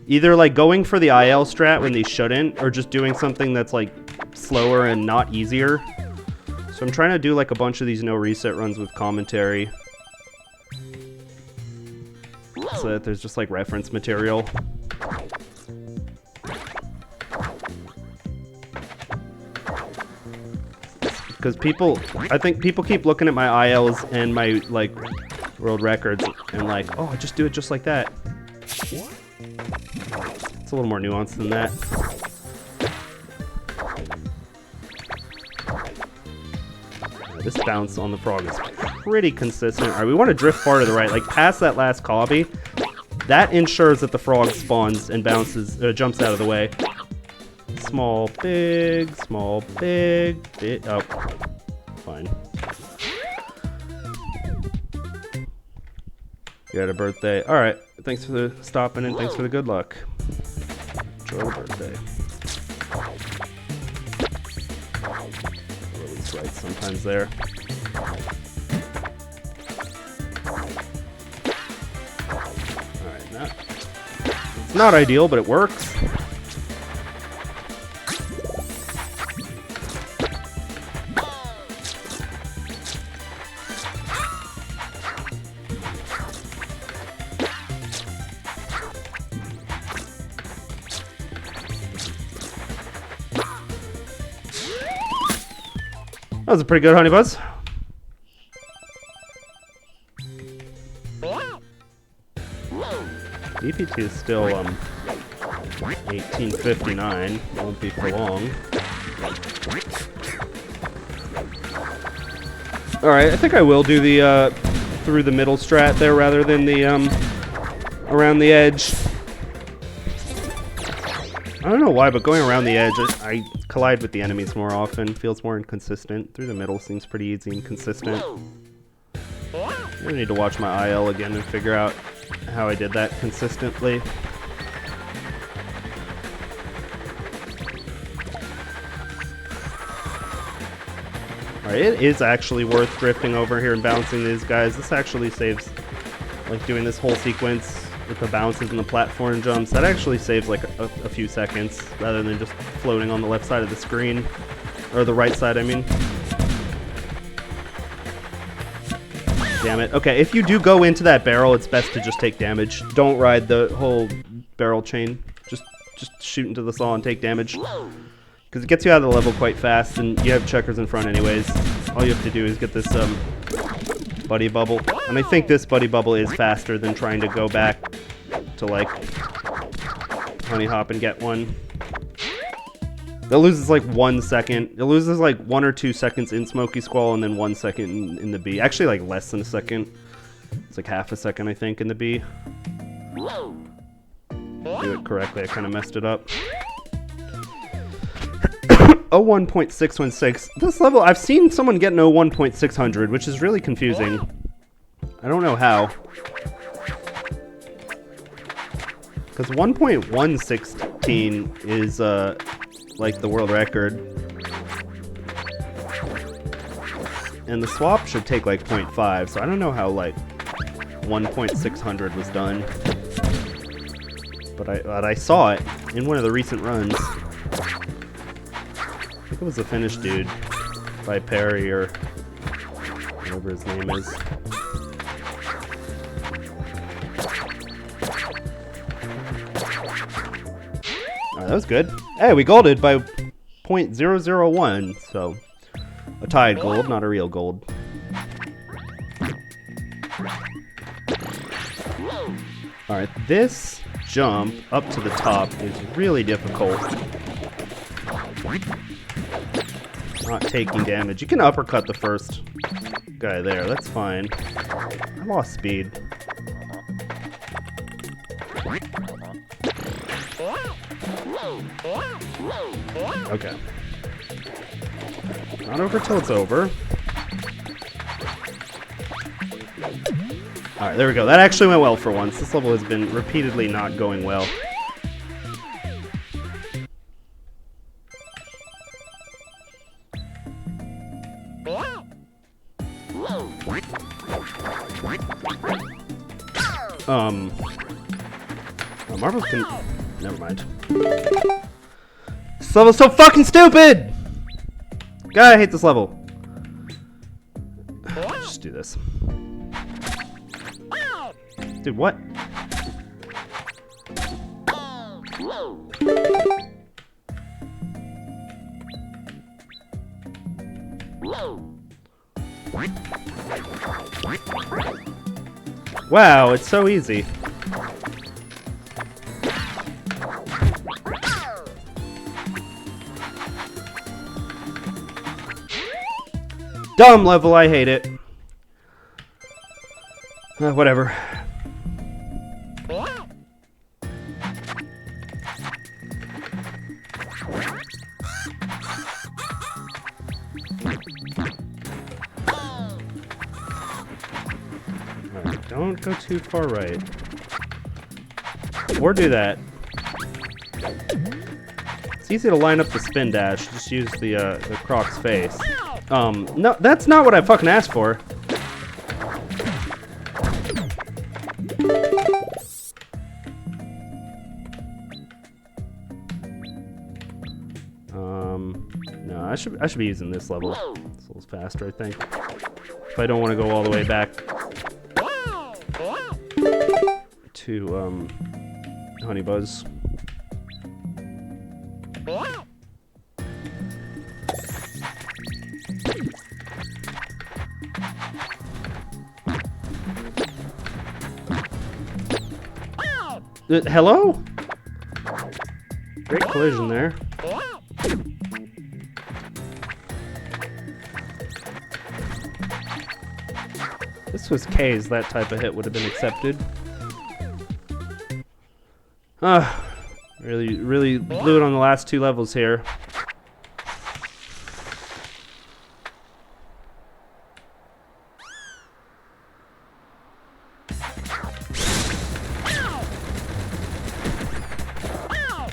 Either like going for the IL strat when they shouldn't, or just doing something that's like slower and not easier. So I'm trying to do like a bunch of these no reset runs with commentary. So that there's just like reference material. Because I think people keep looking at my ILs and my like world records and like, oh, I just do it just like that. It's a little more nuanced than that. This bounce on the frog is pretty consistent. All right, we want to drift far to the right, like past that last cobby. That ensures that the frog spawns and bounces, jumps out of the way. Small, big, big. Oh, fine. You had a birthday. All right, thanks for the stopping and thanks for the good luck. Enjoy the birthday. Release right sometimes there. Alright, now It's not ideal, but it works. That was a pretty good honey buzz. EPT is still 1859. Won't be for long. All right, I think I will do the through the middle strat there rather than the around the edge. I don't know why, but going around the edge, I collide with the enemies more often. Feels more inconsistent. Through the middle seems pretty easy and consistent. I need to watch my IL again and figure out how I did that consistently. Alright, it is actually worth drifting over here and bouncing these guys. This actually saves, like, doing this whole sequence with the bounces and the platform jumps. That actually saves like a few seconds rather than just floating on the left side of the screen. Or the right side, I mean. Damn it. Okay, if you do go into that barrel, it's best to just take damage. Don't ride the whole barrel chain. Just shoot into the saw and take damage. Because it gets you out of the level quite fast, and you have checkers in front anyways. All you have to do is get this buddy bubble. And I think this buddy bubble is faster than trying to go back to, like, honey hop and get one. It loses like 1 second. It loses like 1 or 2 seconds in Smoky Squall and then 1 second in the B. Actually, like less than a second. It's like half a second, I think, in the B. Do it correctly. I kind of messed it up. 01.616. This level, I've seen someone get an 01.600, which is really confusing. I don't know how. Because 1.116 is, like, the world record. And the swap should take, like, 0.5, so I don't know how, like, 1.600 was done. But I saw it in one of the recent runs. I think it was a Finnish dude by Perry or whatever his name is. Alright, that was good. Hey, we golded by 0.001, so a tied gold, not a real gold. Alright, this jump up to the top is really difficult. Not taking damage. You can uppercut the first guy there, that's fine. I lost speed. Okay. Not over till it's over. Alright, there we go. That actually went well for once. This level has been repeatedly not going well. Oh, marbles can... Never mind. This level's so fucking stupid! God, I hate this level. Just do this. Dude, what? Wow, it's so easy. Dumb level, I hate it. Whatever. Alright, don't go too far right. Or do that. It's easy to line up the spin dash. Just use the Croc's face. No, that's not what I fucking asked for. I should be using this level. This level's faster, I think. If I don't want to go all the way back to Honey Buzz. Hello? Great collision there. This was K's, that type of hit would have been accepted. Really blew it on the last two levels here.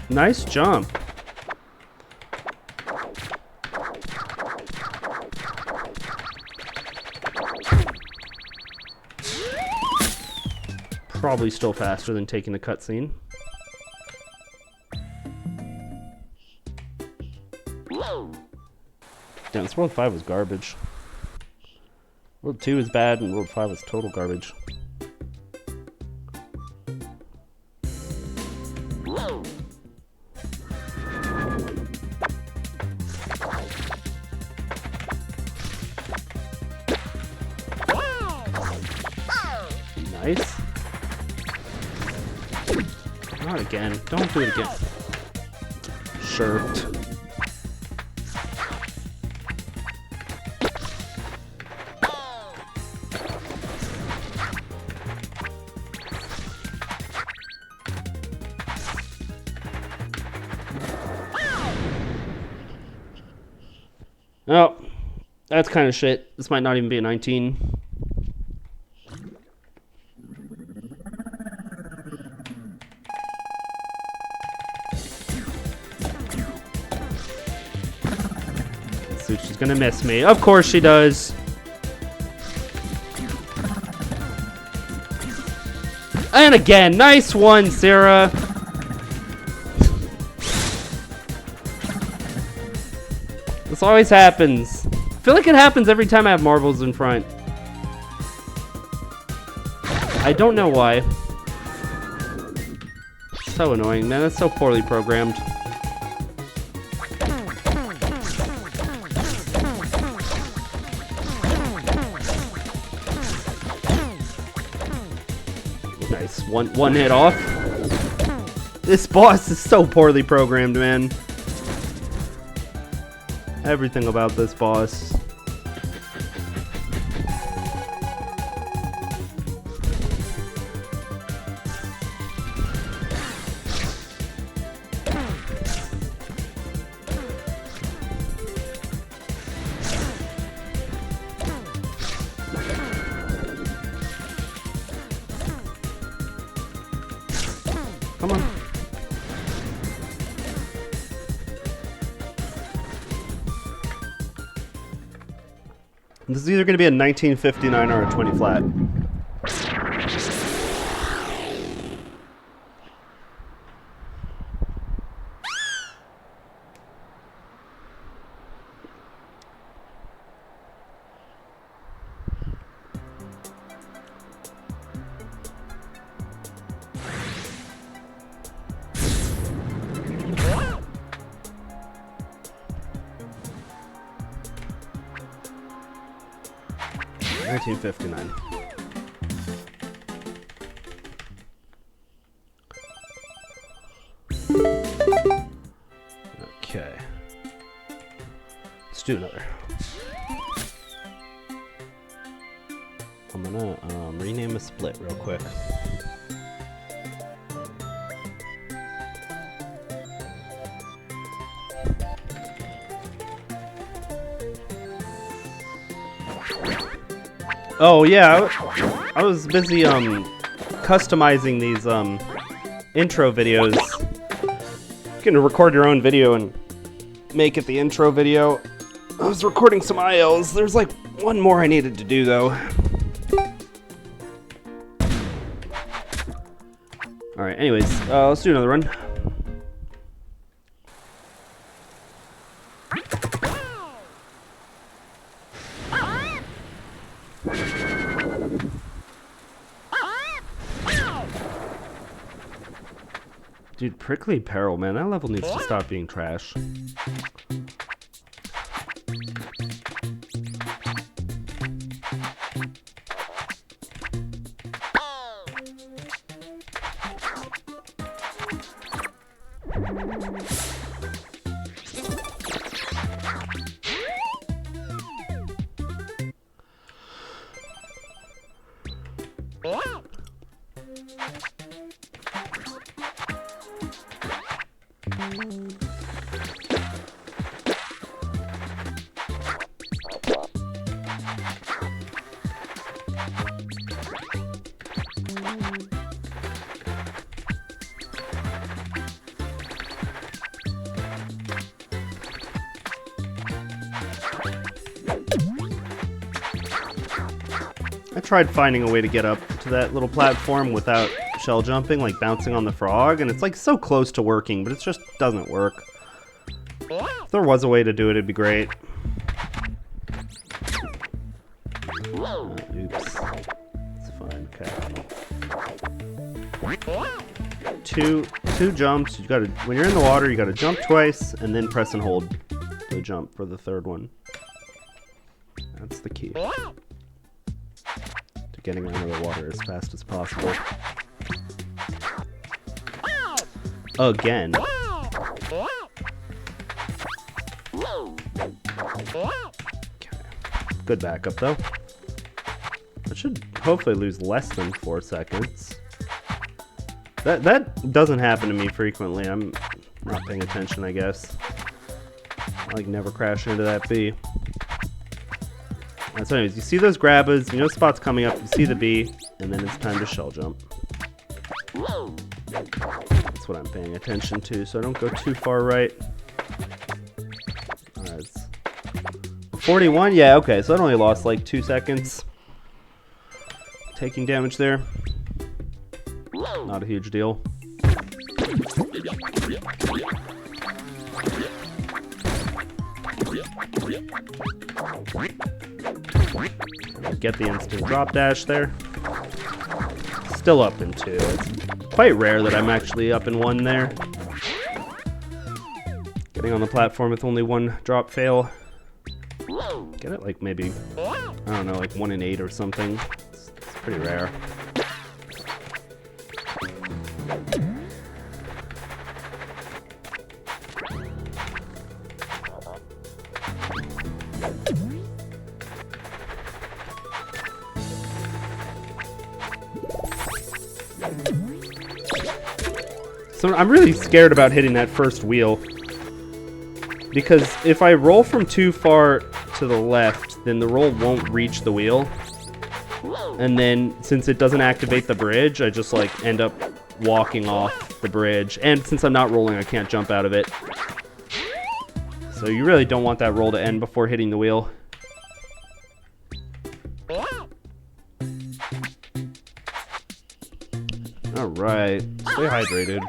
Nice jump. Probably still faster than taking a cutscene. Damn, this World 5 was garbage. World 2 is bad and World 5 was total garbage. Nice. Not again. Don't do it again. Shirked. Oh, that's kind of shit. This might not even be a 19. She's gonna miss me. Of course she does. And again, nice one, Sarah. This always happens. I feel like it happens every time I have marbles in front. I don't know why. So annoying, man. That's so poorly programmed. Nice. One hit off. This boss is so poorly programmed, man. Everything about this boss. Come on. This is either going to be a 1959 or a 20 flat. $19.59. Okay. Let's do another. I'm gonna rename a split real quick. Oh yeah, I was busy customizing these intro videos. You can record your own video and make it the intro video. I was recording some ILs. There's like one more I needed to do though. Alright, anyways, let's do another run. Dude, Prickly Peril, man, that level needs to stop being trash. I tried finding a way to get up to that little platform without shell jumping, like bouncing on the frog, and it's like so close to working, but it just doesn't work. If there was a way to do it, it'd be great. Oops. It's fine, okay. Two jumps. You gotta, when you're in the water, you gotta jump twice and then press and hold the jump for the third one. That's the key to getting out of the water as fast as possible. Again. Okay. Good backup though. I should hopefully lose less than 4 seconds. That doesn't happen to me frequently. I'm not paying attention, I guess. I like never crash into that B. So anyways, you see those grabbers, you know spots coming up, you see the B, and then it's time to shell jump. That's what I'm paying attention to, so I don't go too far right. Alright, it's 41? Yeah, okay, so I only lost like 2 seconds. Taking damage there. Not a huge deal. Get the instant drop dash there. Still up in 2. It's quite rare that I'm actually up in 1 there. Getting on the platform with only 1 drop fail. Get it like maybe, I don't know, like 1 in 8 or something. It's pretty rare. So I'm really scared about hitting that first wheel, because if I roll from too far to the left, then the roll won't reach the wheel, and then since it doesn't activate the bridge, I just like end up walking off the bridge, and since I'm not rolling, I can't jump out of it. So you really don't want that roll to end before hitting the wheel. Alright, stay hydrated.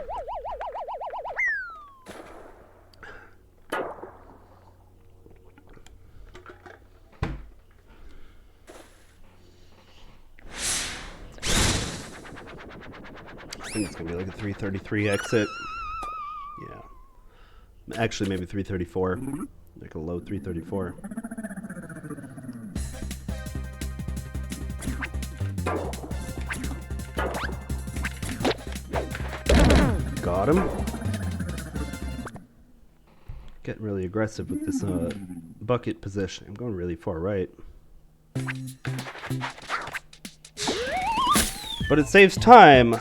I think it's gonna be like a 333 exit. Yeah. Actually, maybe 334. Like a low 334. Got him. Getting really aggressive with this bucket position. I'm going really far right. But it saves time.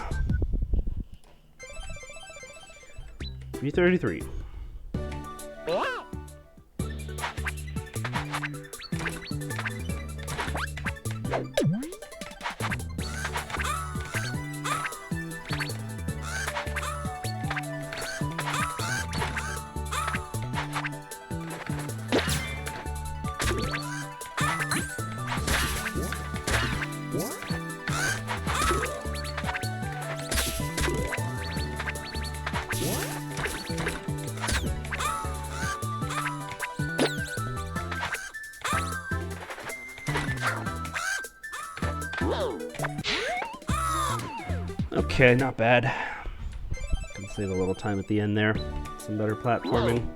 333. Okay, not bad. Can save a little time at the end there. Some better platforming.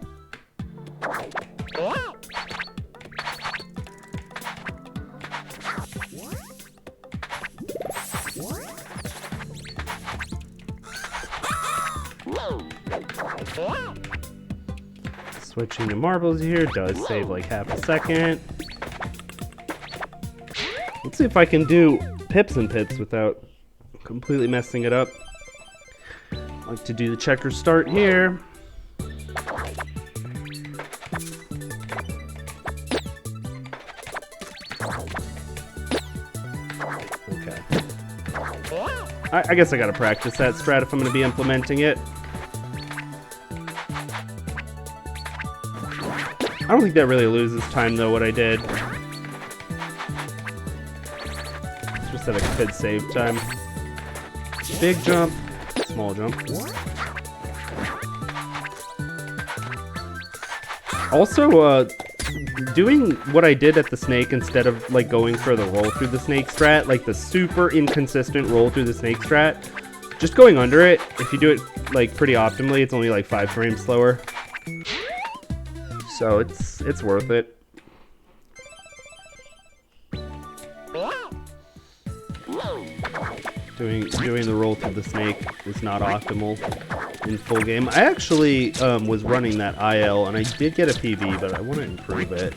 Switching to marbles here does save like half a second. Let's see if I can do pips and pits without completely messing it up. I like to do the checker start here. Okay. I guess I gotta practice that strat if I'm gonna be implementing it. I don't think that really loses time though, what I did. It's just that I could save time. Big jump, small jump. Also, doing what I did at the snake instead of like going for the roll through the snake strat, like the super inconsistent roll through the snake strat, just going under it, if you do it like pretty optimally, it's only like 5 frames slower. So it's worth it. Doing the roll through the snake is not optimal in full game. I actually was running that IL and I did get a PB, but I want to improve it.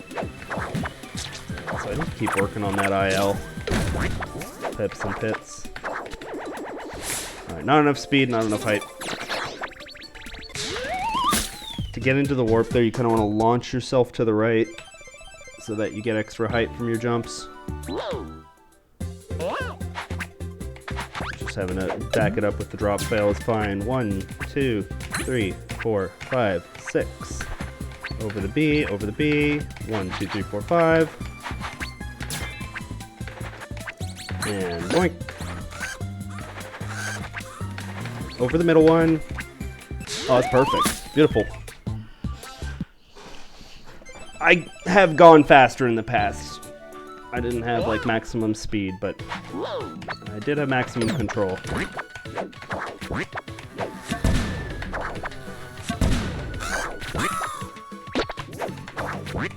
So I need to keep working on that IL. Pips and pits. Alright, not enough speed, not enough height. To get into the warp there, you kind of want to launch yourself to the right so that you get extra height from your jumps. Just having to back it up with the drop fail is fine. 1, 2, 3, 4, 5, 6. Over the B, over the B. 1, 2, 3, 4, 5. And boink. Over the middle one. Oh, that's perfect. Beautiful. I have gone faster in the past. I didn't have like maximum speed, but I did have maximum control.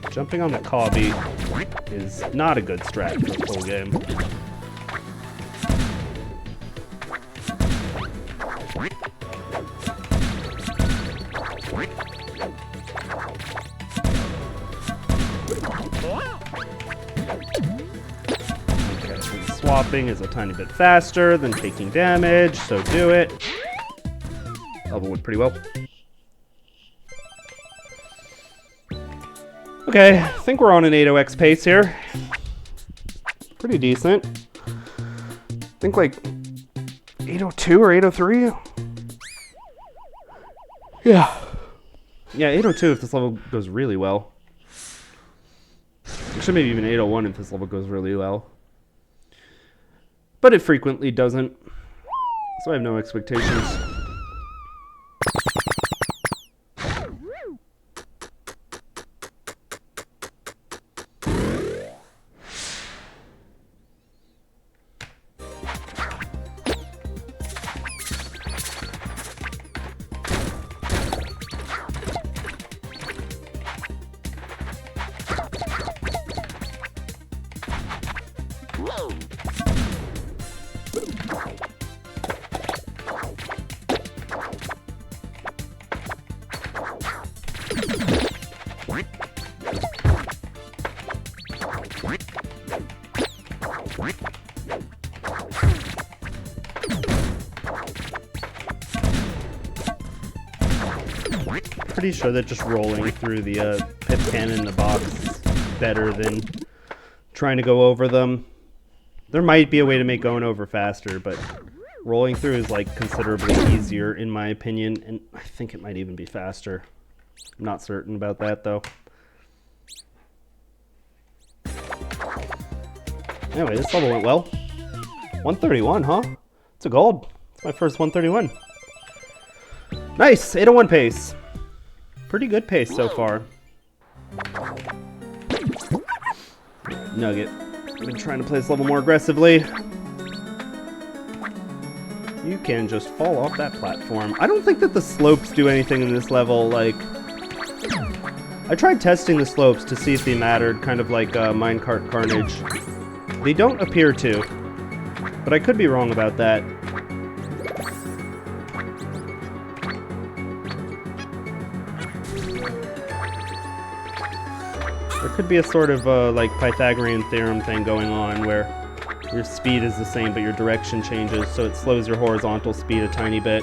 Jumping on the Cobby is not a good strat for the full game. Swapping is a tiny bit faster than taking damage, so do it. Level went pretty well. Okay, I think we're on an 8.0x pace here. Pretty decent. I think like 8.02 or 8.03. Yeah. Yeah, 8.02 if this level goes really well. Actually, maybe even 8.01 if this level goes really well. But it frequently doesn't, so I have no expectations. Pretty sure that just rolling through the pip cannon in the box is better than trying to go over them. There might be a way to make going over faster, but rolling through is like considerably easier in my opinion, and I think it might even be faster. I'm not certain about that though. Anyway, this level went well. 131, huh? It's a gold. It's my first 131. Nice, 8.01 pace. Pretty good pace so far. Nugget. I've been trying to play this level more aggressively. You can just fall off that platform. I don't think that the slopes do anything in this level. Like, I tried testing the slopes to see if they mattered, kind of like Minecart Carnage. They don't appear to, but I could be wrong about that. There could be a sort of like Pythagorean theorem thing going on where your speed is the same, but your direction changes, so it slows your horizontal speed a tiny bit.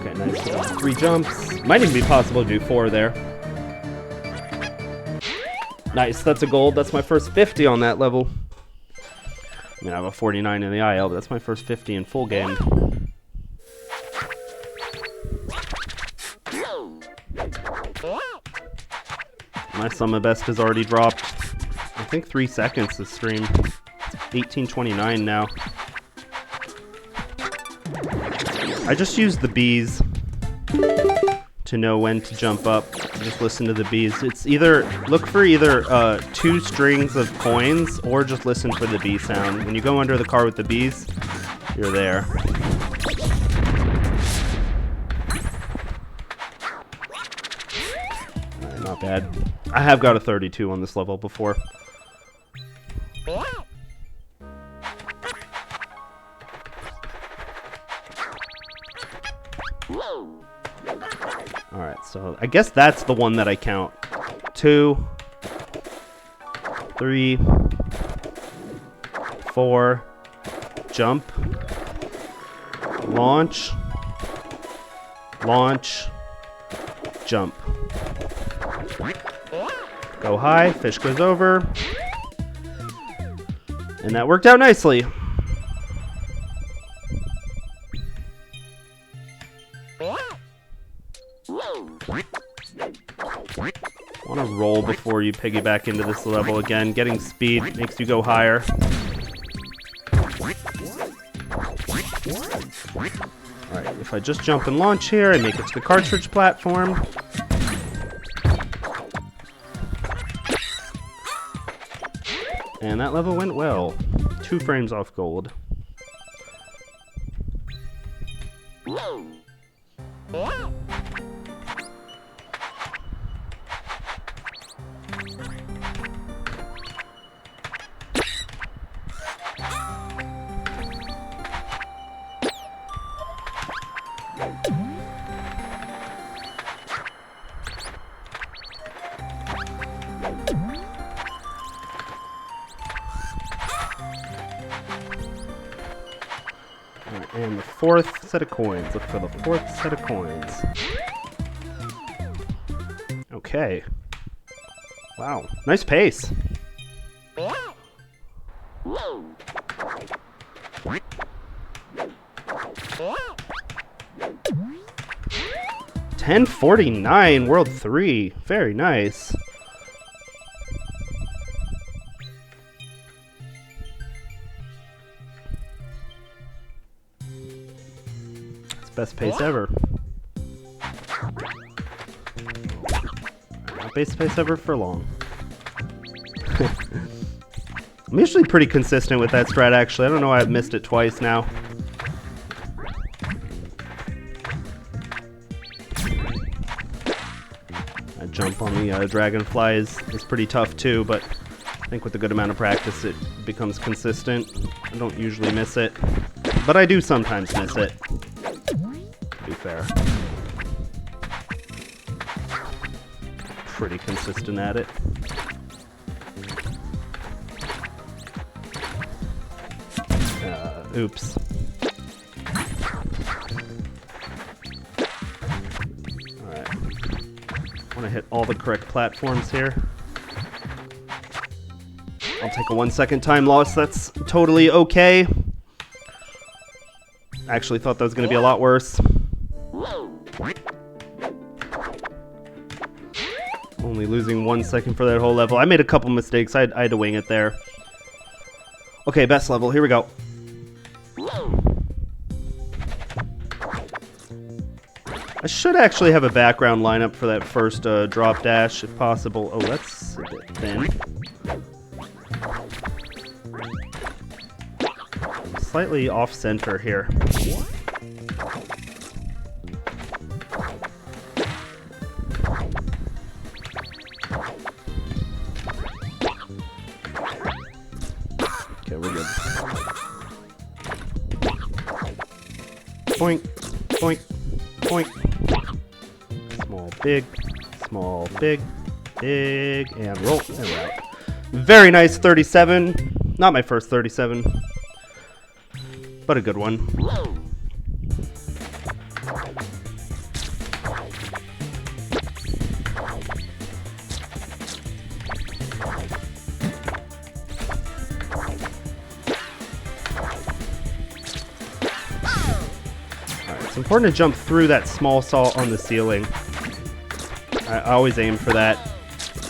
Okay, nice. 3 jumps. Might even be possible to do 4 there. Nice, that's a gold. That's my first 50 on that level. I mean, I have a 49 in the IL, but that's my first 50 in full game. My summa best has already dropped, I think 3 seconds this stream. 18:29 now. I just use the bees to know when to jump up. Just listen to the bees. It's either, look for either 2 strings of coins or just listen for the bee sound. When you go under the car with the bees, you're there. Alright, not bad. I have got a 32 on this level before. Alright, so I guess that's the one that I count. 2, 3, 4, jump, launch, launch, jump. Go high, fish goes over. And that worked out nicely. Want to roll before you piggyback into this level again. Getting speed makes you go higher. Alright, if I just jump and launch here, I make it to the cartridge platform. And that level went well. 2 frames off gold. And the 4th set of coins. Look for the 4th set of coins. Okay. Wow. Nice pace. $10.49 World 3. Very nice. Best pace ever. Not best pace ever for long. I'm usually pretty consistent with that strat, actually. I don't know why I've missed it twice now. That jump on the dragonfly is pretty tough too, but I think with a good amount of practice it becomes consistent. I don't usually miss it, but I do sometimes miss it. To be fair. Pretty consistent at it. Oops. Alright. I want to hit all the correct platforms here. I'll take a 1-second time loss. That's totally okay. Actually thought that was going to be a lot worse. Only losing 1 second for that whole level. I made a couple mistakes. I had to wing it there. Okay, best level. Here we go. I should actually have a background lineup for that first drop dash, if possible. Oh, that's a bit thin. Slightly off-center here. Okay, we're good. Point, point, point. Small, big, big, and roll. And we're out. Very nice 37. Not my first 37, but a good one. It's important to jump through that small saw on the ceiling. I always aim for that,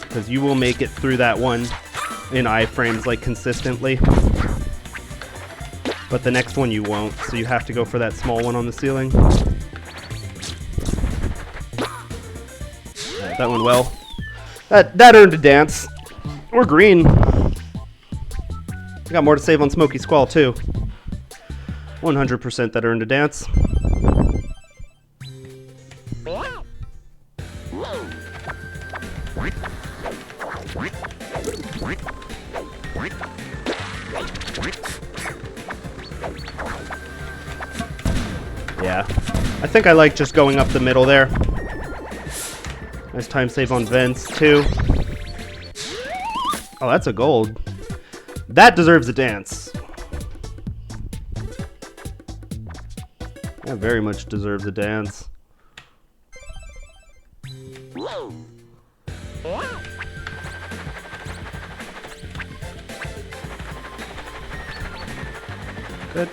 because you will make it through that one in iframes like consistently. But the next one you won't, so you have to go for that small one on the ceiling. Right, that went well. That earned a dance. Or green. I got more to save on Smoky Squall too. 100% that earned a dance. Yeah, I think I like just going up the middle there. Nice time save on vents too. Oh, that's a gold. That deserves a dance. That very much deserves a dance. Good.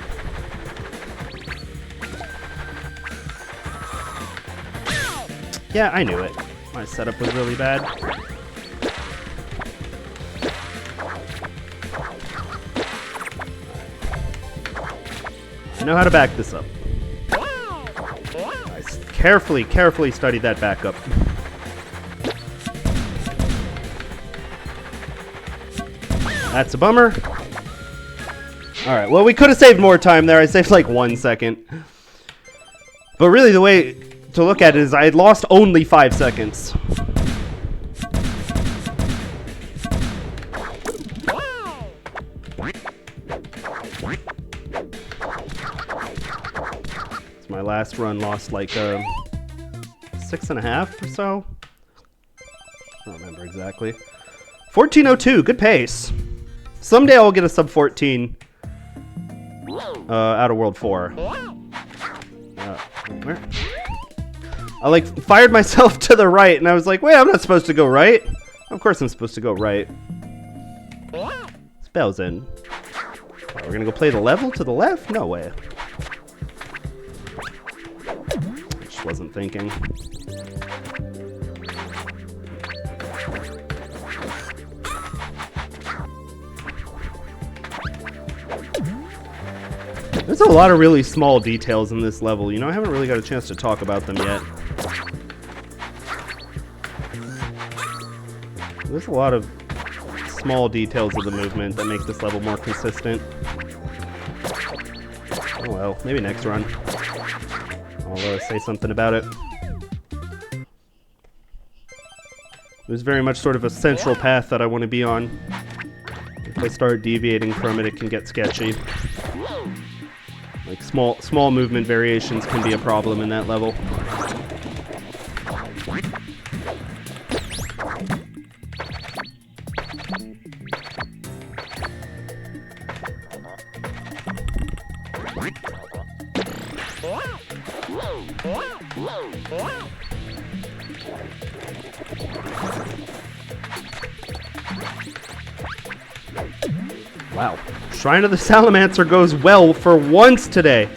Yeah, I knew it. My setup was really bad. I know how to back this up. I carefully studied that backup. That's a bummer. Alright, well, we could have saved more time there. I saved like 1 second. But really, the way to look at it is I had lost only 5 seconds. So my last run lost like 6.5 or so. I don't remember exactly. 14:02, good pace. Someday I'll get a sub 14 out of World 4. Where? I like fired myself to the right, and I was like, wait, I'm not supposed to go right. Of course I'm supposed to go right. Spell's in. Oh, we're gonna go play the level to the left? No way. I just wasn't thinking. There's a lot of really small details in this level. You know, I haven't really got a chance to talk about them yet. There's a lot of small details of the movement that make this level more consistent. Oh well, maybe next run I'll say something about it. There's very much sort of a central path that I want to be on. If I start deviating from it, it can get sketchy. Like small movement variations can be a problem in that level. Wow. Shrine of the Salamander goes well for once today.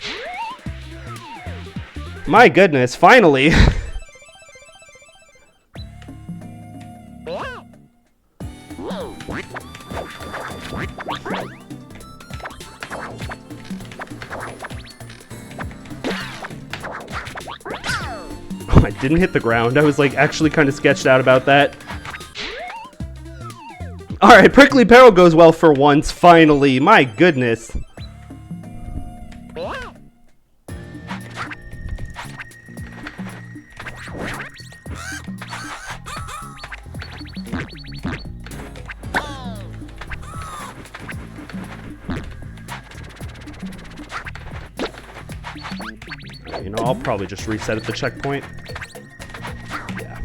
My goodness, finally. Oh, I didn't hit the ground. I was like actually kind of sketched out about that. Alright, Prickly Pearl goes well for once, finally. My goodness. You know, I'll probably just reset at the checkpoint. Yeah.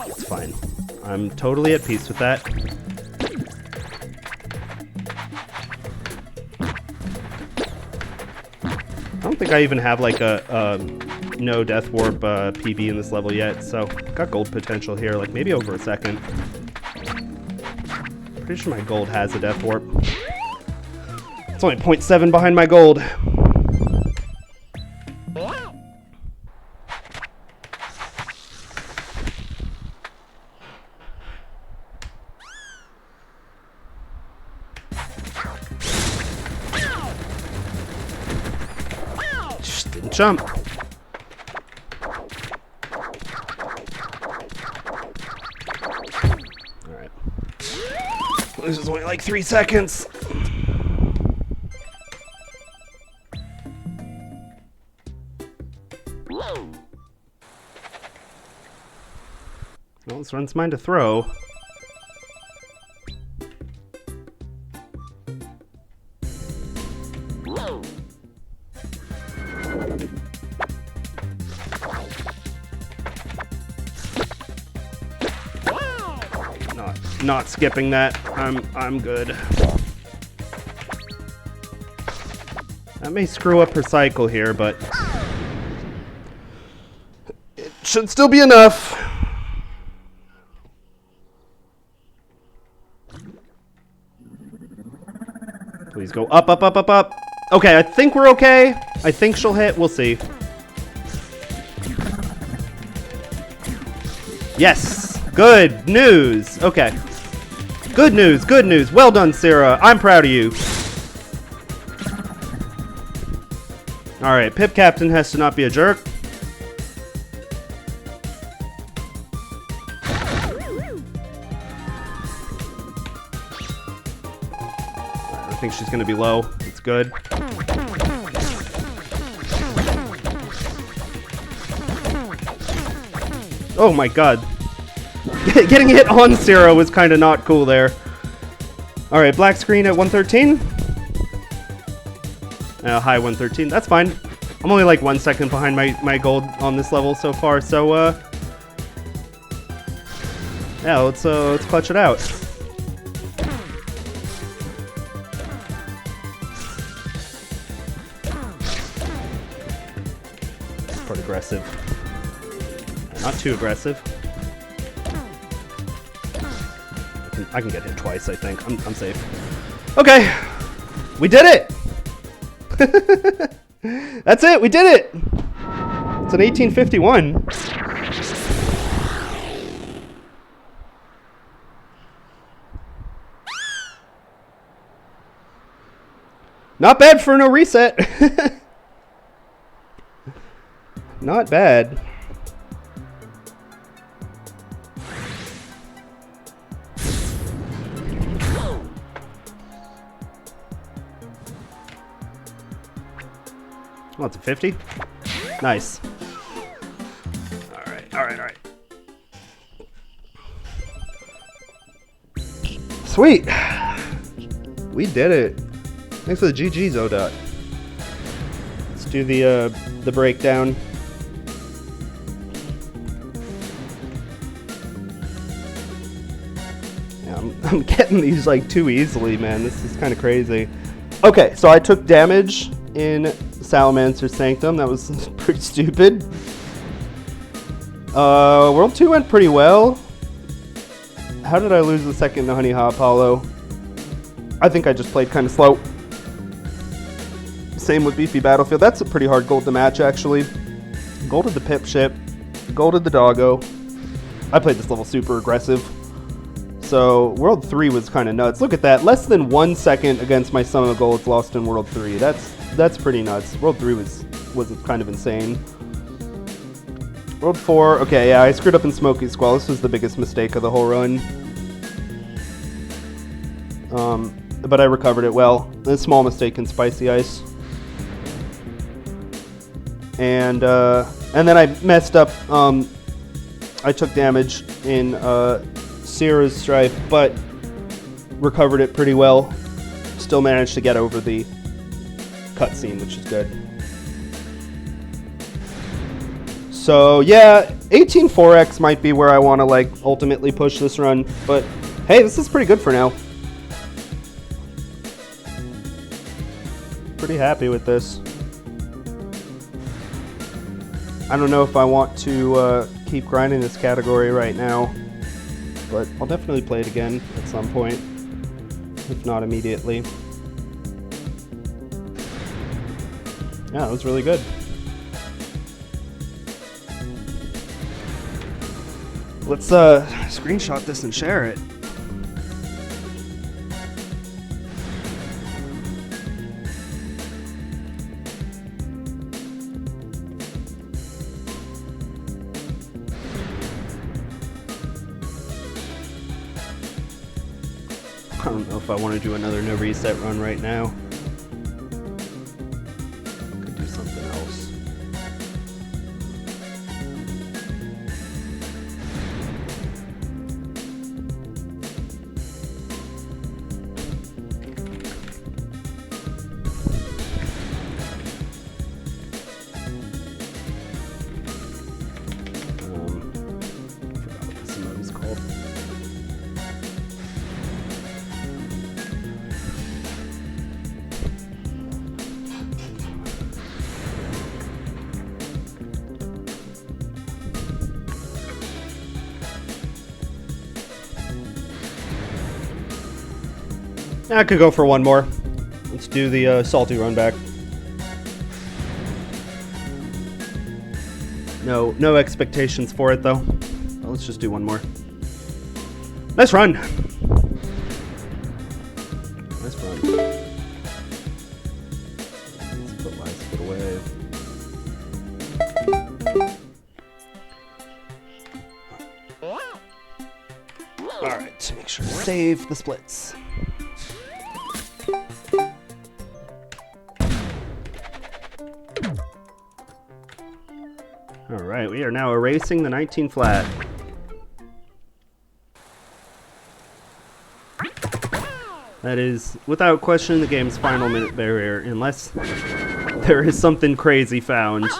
It's fine. I'm totally at peace with that. I don't think I even have like a no Death Warp PB in this level yet, so got gold potential here, like maybe over a second. Pretty sure my gold has a Death Warp. It's only 0.7 behind my gold. Just didn't jump. Alright. This is only like 3 seconds. Well, this one's mine to throw. Not skipping that. I'm good. That may screw up her cycle here, but it should still be enough. Please go up, up, up, up, up. Okay, I think we're okay. I think she'll hit. We'll see. Yes. Good news. Okay. Good news. Good news. Well done, Sarah. I'm proud of you. Alright, Pip Captain has to not be a jerk. I think she's going to be low. It's good. Oh my god. Getting hit on Sarah was kind of not cool there. Alright, black screen at 113. High 113. That's fine. I'm only like 1 second behind my gold on this level so far, so yeah, let's clutch it out. Quite aggressive. Not too aggressive. I can get hit twice, I think. I'm safe. Okay. We did it! That's it! We did it! It's an 1851. Not bad for no reset. Not bad. Oh, it's a 50? Nice. Alright, alright, alright. Sweet! We did it. Thanks for the GG, Zodot. Let's do the breakdown. Yeah, I'm getting these like too easily, man. This is kind of crazy. Okay, so I took damage in Salamancer Sanctum. That was pretty stupid. World 2 went pretty well. How did I lose the second Honey Hop Hollow? I think I just played kind of slow. Same with Beefy Battlefield. That's a pretty hard gold to match, actually. Golded the Pip Ship. Golded the Doggo. I played this level super aggressive. So, World 3 was kind of nuts. Look at that. Less than 1 second against my sum of golds lost in World 3. That's pretty nuts. World 3 was was kind of insane. World 4, okay, yeah, I screwed up in Smoky Squall. This was the biggest mistake of the whole run. But I recovered it well. A small mistake in Spicy Ice. And then I messed up. I took damage in Sierra's Strife, but recovered it pretty well. Still managed to get over the cutscene, which is good. So yeah, 18-4X might be where I want to like ultimately push this run, but hey, this is pretty good for now. Pretty happy with this. I don't know if I want to keep grinding this category right now, but I'll definitely play it again at some point, if not immediately. Yeah, that was really good. Let's screenshot this and share it. I don't know if I want to do another no reset run right now. Could do something else. I forgot what this mode is called. I could go for one more. Let's do the salty run back. No expectations for it though. Well, let's just do one more. Nice run. Nice run. Let's put last foot away. All right, make sure to save the splits. Alright, we are now erasing the 19 flat. That is, without question, the game's final minute barrier, unless there is something crazy found.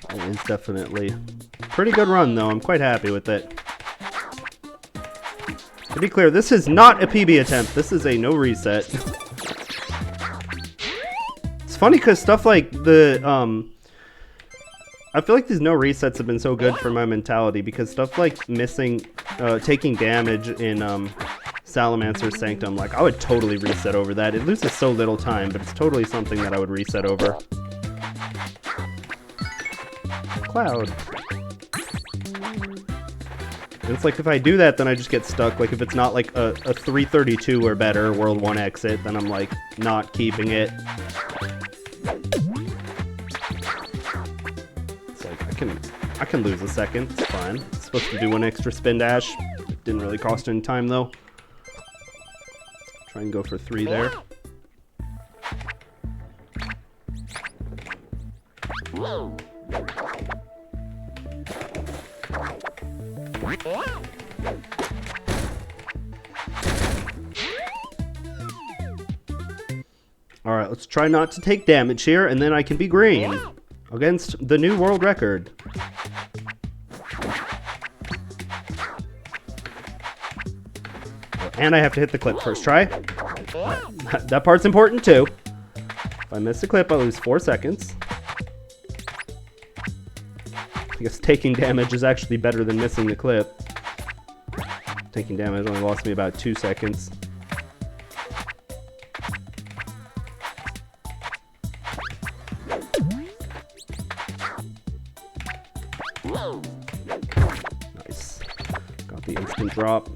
That is definitely pretty good run, though. I'm quite happy with it. To be clear, this is not a PB attempt. This is a no reset. It's funny because stuff like the, I feel like these no resets have been so good for my mentality because stuff like missing, taking damage in, Salamancer's Sanctum, like, I would totally reset over that. It loses so little time, but it's totally something that I would reset over. Cloud. And it's like if I do that, then I just get stuck. Like if it's not like a 332 or better World 1 exit, then I'm like not keeping it. It's like I can lose a second. It's fine. It's supposed to do one extra spin dash. It didn't really cost any time though. Try and go for 3 there. Alright, let's try not to take damage here, and then I can be green against the new world record. And I have to hit the clip first try. That part's important too. If I miss the clip, I lose 4 seconds. I guess taking damage is actually better than missing the clip. Taking damage only lost me about 2 seconds. drop.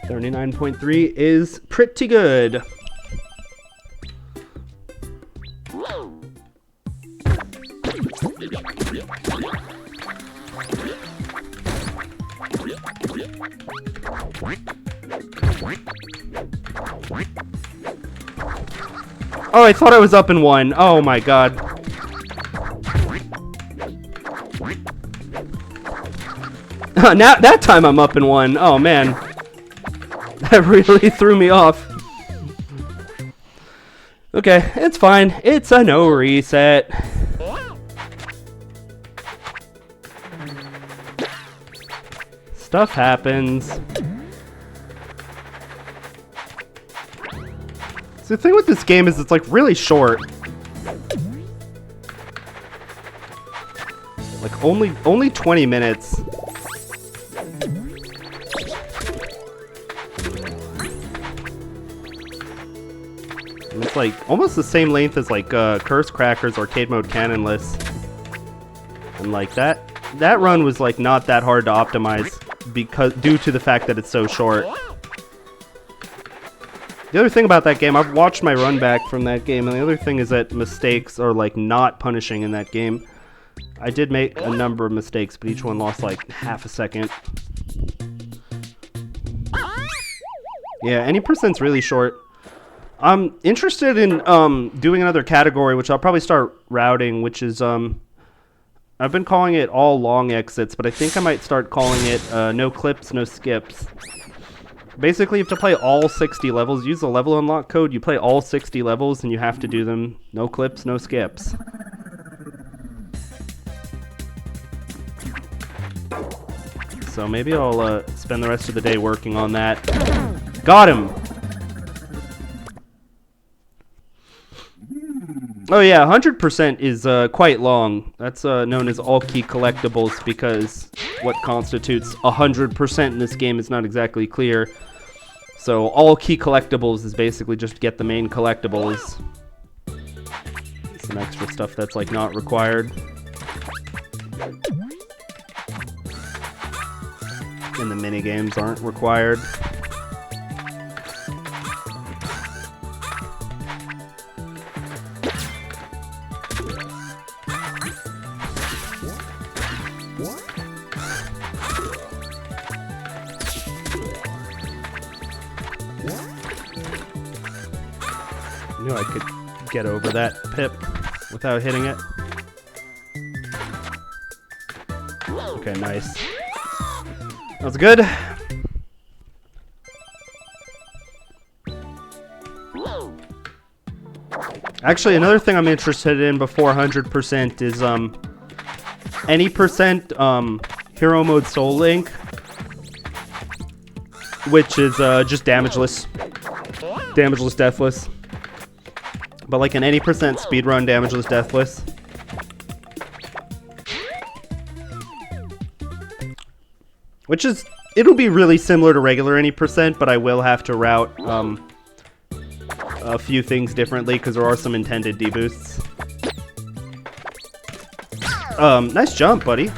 $39.3 is pretty good. Oh, I thought I was up in one. Oh my god. Now that time I'm up in one. Oh man. That really threw me off. Okay, it's fine. It's a no reset. Stuff happens. So the thing with this game is it's like really short. Like only 20 minutes. And it's like almost the same length as like Curse Cracker's arcade mode canonless. And like that run was like not that hard to optimize because due to the fact that it's so short. The other thing about that game, I've watched my run back from that game, and the other thing is that mistakes are like not punishing in that game. I did make a number of mistakes, but each one lost like half a second. Yeah, any percent's really short. I'm interested in doing another category, which I'll probably start routing, which is I've been calling it all long exits, but I think I might start calling it no clips, no skips. Basically, you have to play all 60 levels. Use the level unlock code. You play all 60 levels, and you have to do them no clips, no skips. So maybe I'll spend the rest of the day working on that. Got him! Oh yeah, 100% is quite long. That's known as all key collectibles because what constitutes 100% in this game is not exactly clear. So all key collectibles is basically just get the main collectibles. Some extra stuff that's like not required. And the mini games aren't required. I knew I could get over that pip without hitting it. Okay, nice. That was good. Actually, another thing I'm interested in before 100% is any percent hero mode soul link, which is just damageless, deathless. But like an any percent speedrun, damageless, deathless. Which is, it'll be really similar to regular any percent, but I will have to route a few things differently because there are some intended deboosts. Nice jump, buddy.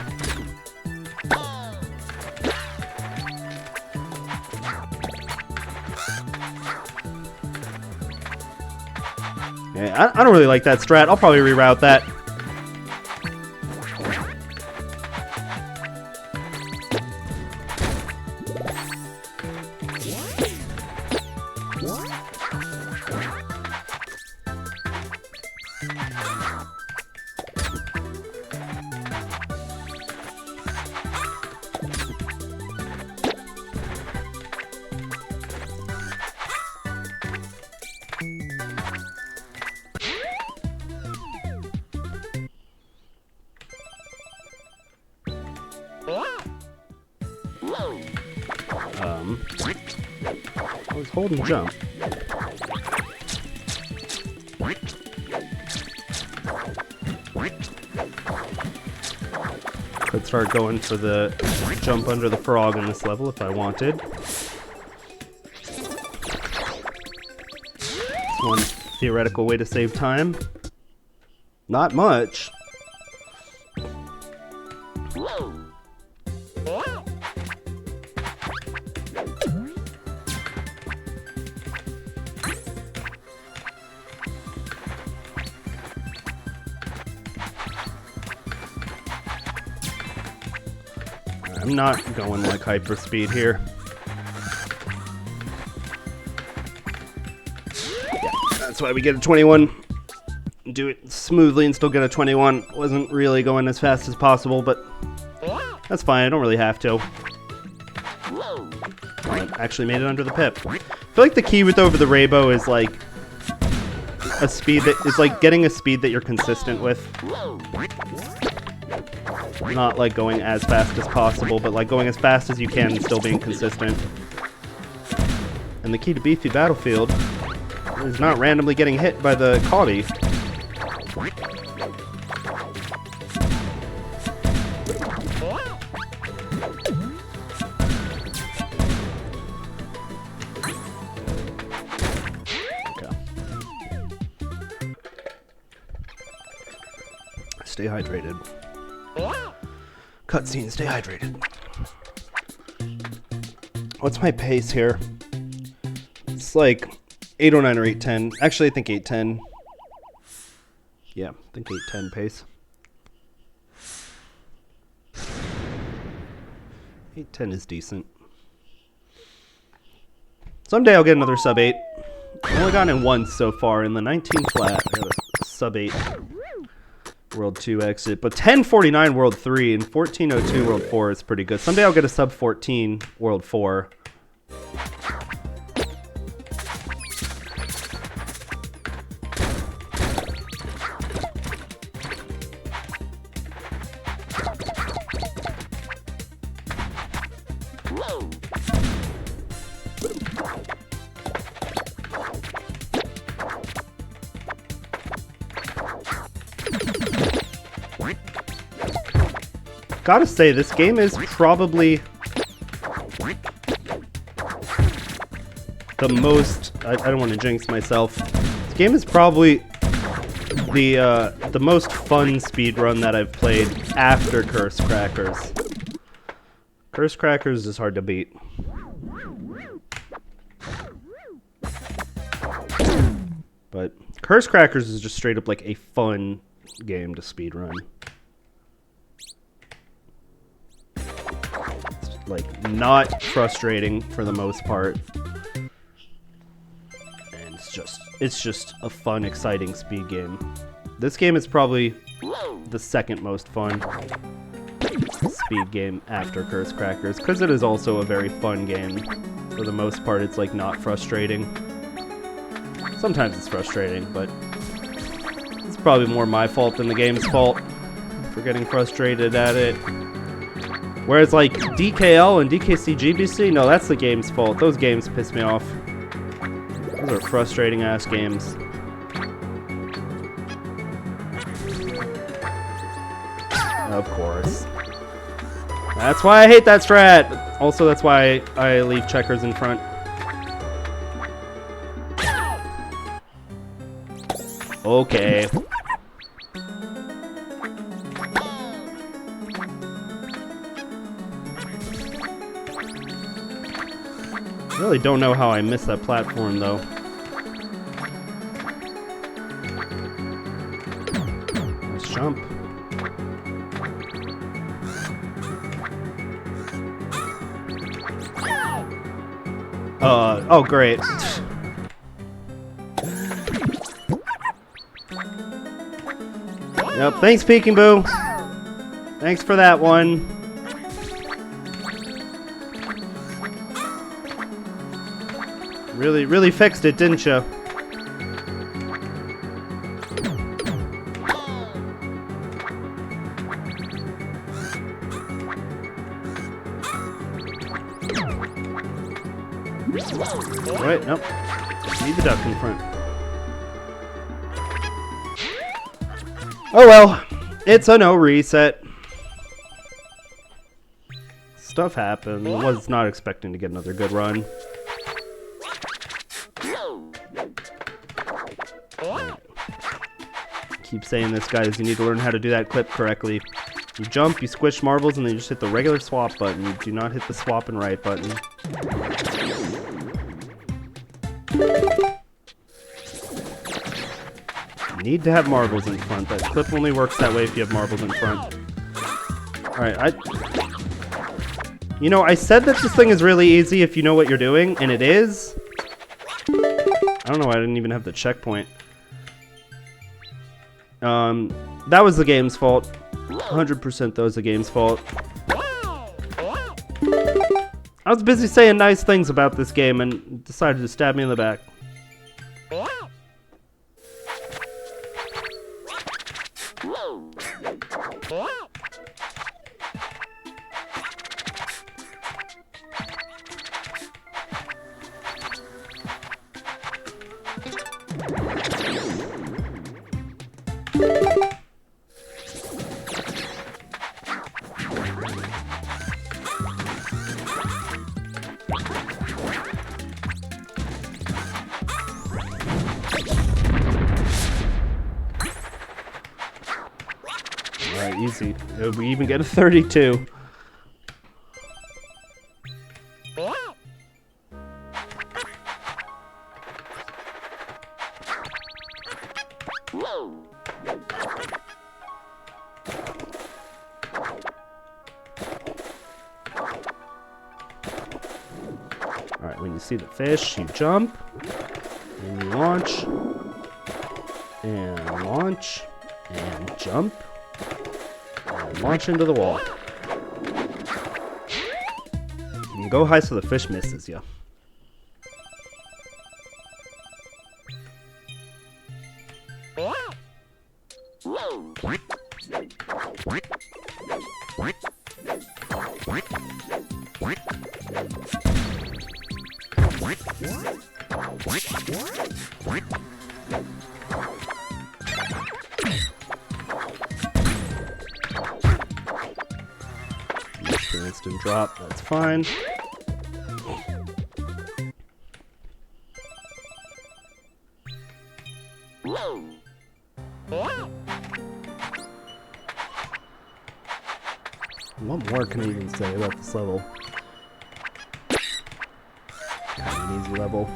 Yeah, I don't really like that strat. I'll probably reroute that. I was holding jump. Could start going for the jump under the frog in this level if I wanted. It's one theoretical way to save time. Not much. I'm not going like hyper speed here. Yeah, that's why we get a 21. Do it smoothly and still get a 21. Wasn't really going as fast as possible, but that's fine. I don't really have to. I actually made it under the pip. I feel like the key with over the rainbow is like a speed that is like getting a speed that you're consistent with. Not like going as fast as possible, but like going as fast as you can and still being consistent. And the key to Beefy Battlefield is not randomly getting hit by the Caudy. Okay. Stay hydrated. Cutscene, stay hydrated. What's my pace here? It's like 809 or 810. Actually, I think 810. Yeah, I think 810 pace. 810 is decent. Someday I'll get another sub 8. I've only gotten it once so far in the 19 flat. I got a sub 8. World 2 exit, but 1049 World 3 and 1402 World 4 is pretty good. Someday I'll get a sub 14 World 4. Gotta say, this game is probably the most... I don't want to jinx myself. This game is probably the most fun speedrun that I've played after Curse Crackers. Curse Crackers is hard to beat. But Curse Crackers is just straight up like a fun game to speedrun. Like, not frustrating for the most part, and it's just a fun, exciting speed game. This game is probably the second most fun speed game after Curse Crackers, because it is also a very fun game. For the most part, it's like not frustrating. Sometimes it's frustrating, but it's probably more my fault than the game's fault for getting frustrated at it. Whereas like DKL and DKCGBC, no, that's the game's fault. Those games piss me off. Those are frustrating ass games. Of course. That's why I hate that strat. Also, that's why I leave checkers in front. Okay. I really don't know how I missed that platform, though. Nice jump. Oh, great. Yep, thanks, Peeking Boo. Thanks for that one. Really fixed it, didn't you? Wait, nope. Need the duck in front. Oh well, it's a no reset. Stuff happened. Was not expecting to get another good run. Keep saying this, guys. You need to learn how to do that clip correctly. You jump, you squish marbles, and then you just hit the regular swap button. You do not hit the swap and right button. You need to have marbles in front. That clip only works that way if you have marbles in front. Alright, you know, I said that this thing is really easy if you know what you're doing, and it is. I don't know why I didn't even have the checkpoint. That was the game's fault. 100% that was the game's fault. I was busy saying nice things about this game and decided to stab me in the back. Alright, easy. We even get a 32. Alright, when you see the fish, you jump, and you launch, and jump, and launch into the wall. You can go high so the fish misses you. Instant drop, that's fine. What more can I even say about this level? Kind of an easy level.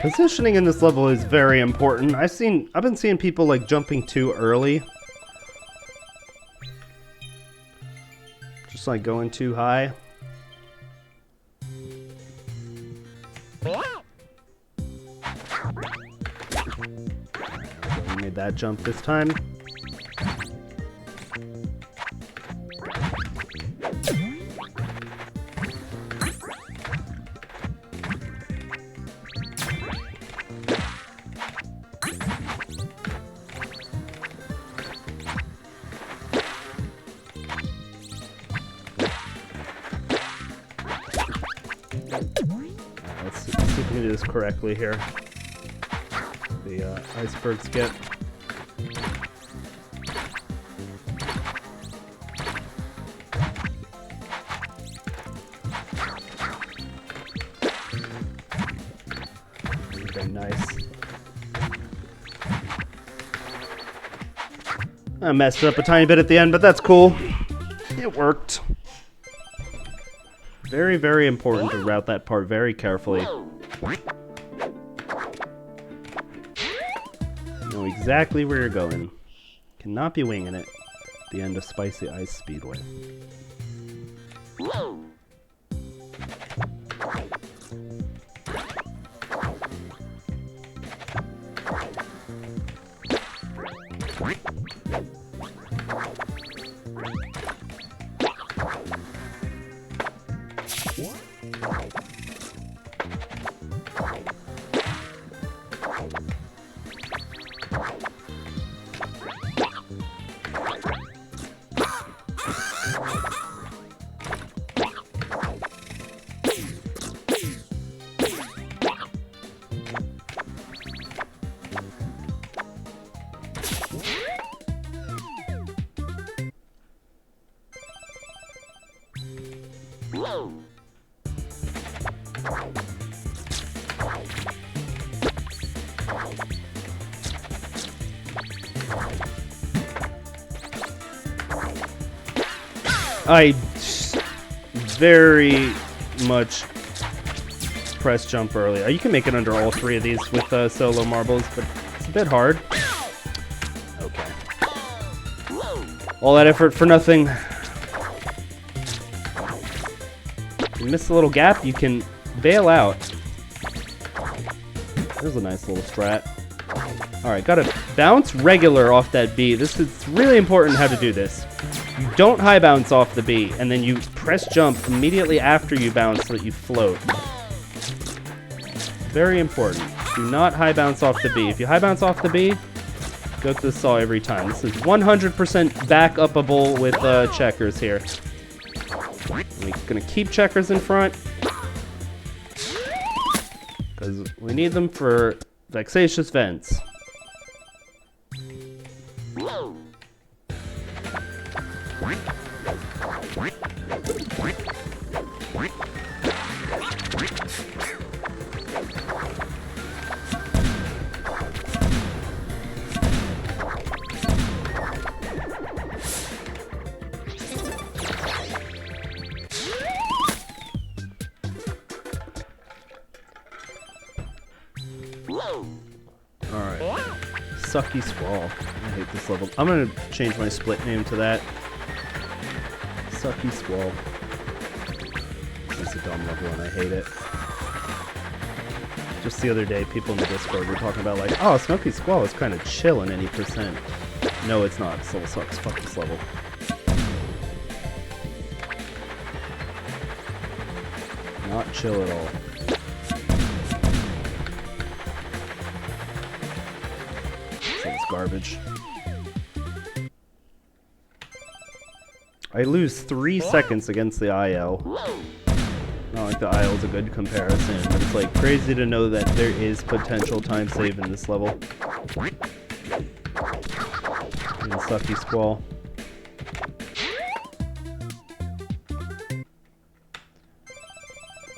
Positioning in this level is very important. I've been seeing people like jumping too early. Just like going too high. We made that jump this time. Let's see if we can do this correctly here. The icebergs get. Okay, nice. I messed up a tiny bit at the end, but that's cool. It worked. Very, very important to route that part very carefully. Know exactly where you're going. Cannot be winging it. The end of Spicy Ice Speedway. I very much press jump early. You can make it under all three of these with solo marbles, but it's a bit hard. Okay. All that effort for nothing. You miss a little gap, you can bail out. There's a nice little strat. Alright, gotta bounce regular off that B. This is really important how to do this. You don't high bounce off the B, and then you press jump immediately after you bounce so that you float. Very important. Do not high bounce off the B. If you high bounce off the B, go to the saw every time. This is 100% back upable with checkers here. We're gonna keep checkers in front because we need them for vexatious vents. Alright. Sucky Squall. I hate this level. I'm gonna change my split name to that. Sucky Squall. This is a dumb level and I hate it. Just the other day, people in the Discord were talking about like, oh, Smoky Squall is kind of chill in any percent. No, it's not. This level sucks. Fuck this level. Not chill at all. It's garbage. I lose 3 seconds against the IL. Not like the IL is a good comparison, but it's like crazy to know that there is potential time save in this level. And Sucky Squall.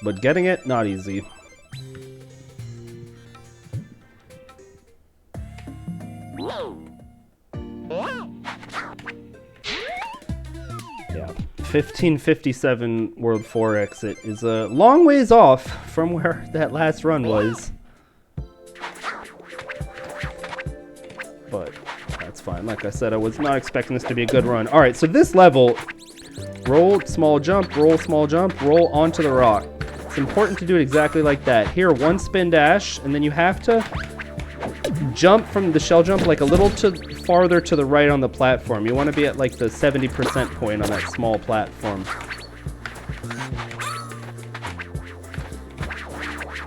But getting it, not easy. Yeah, 1557 World 4 exit is a long ways off from where that last run was. But that's fine. Like I said, I was not expecting this to be a good run. Alright, so this level, roll, small jump, roll onto the rock. It's important to do it exactly like that. Here, one spin dash, and then you have to jump from the shell jump like a little farther to the right on the platform. You want to be at like the 70% point on that small platform.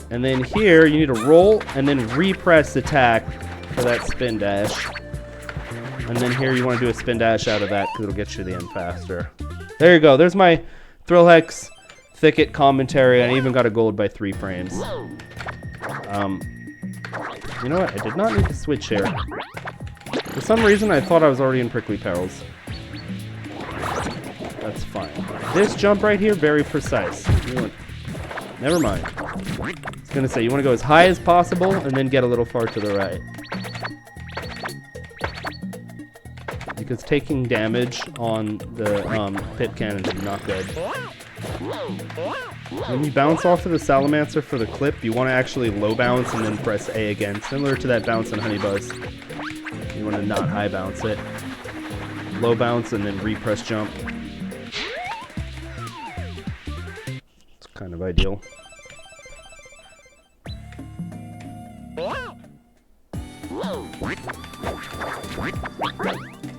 And then here, you need to roll and then repress attack for that spin dash. And then here you want to do a spin dash out of that because it'll get you to the end faster. There you go. There's my Thrill Hex Thicket commentary. I even got a gold by 3 frames. You know what? I did not need to switch here. For some reason, I thought I was already in Prickly Perils. That's fine. This jump right here, very precise. Never mind. I was going to say, you want to go as high as possible and then get a little far to the right. Because taking damage on the pip cannon is not good. When you bounce off of the Salamander for the clip, you want to actually low bounce and then press A again, similar to that bounce in Honey Buzz. You want to not high bounce it. Low bounce and then repress jump. It's kind of ideal.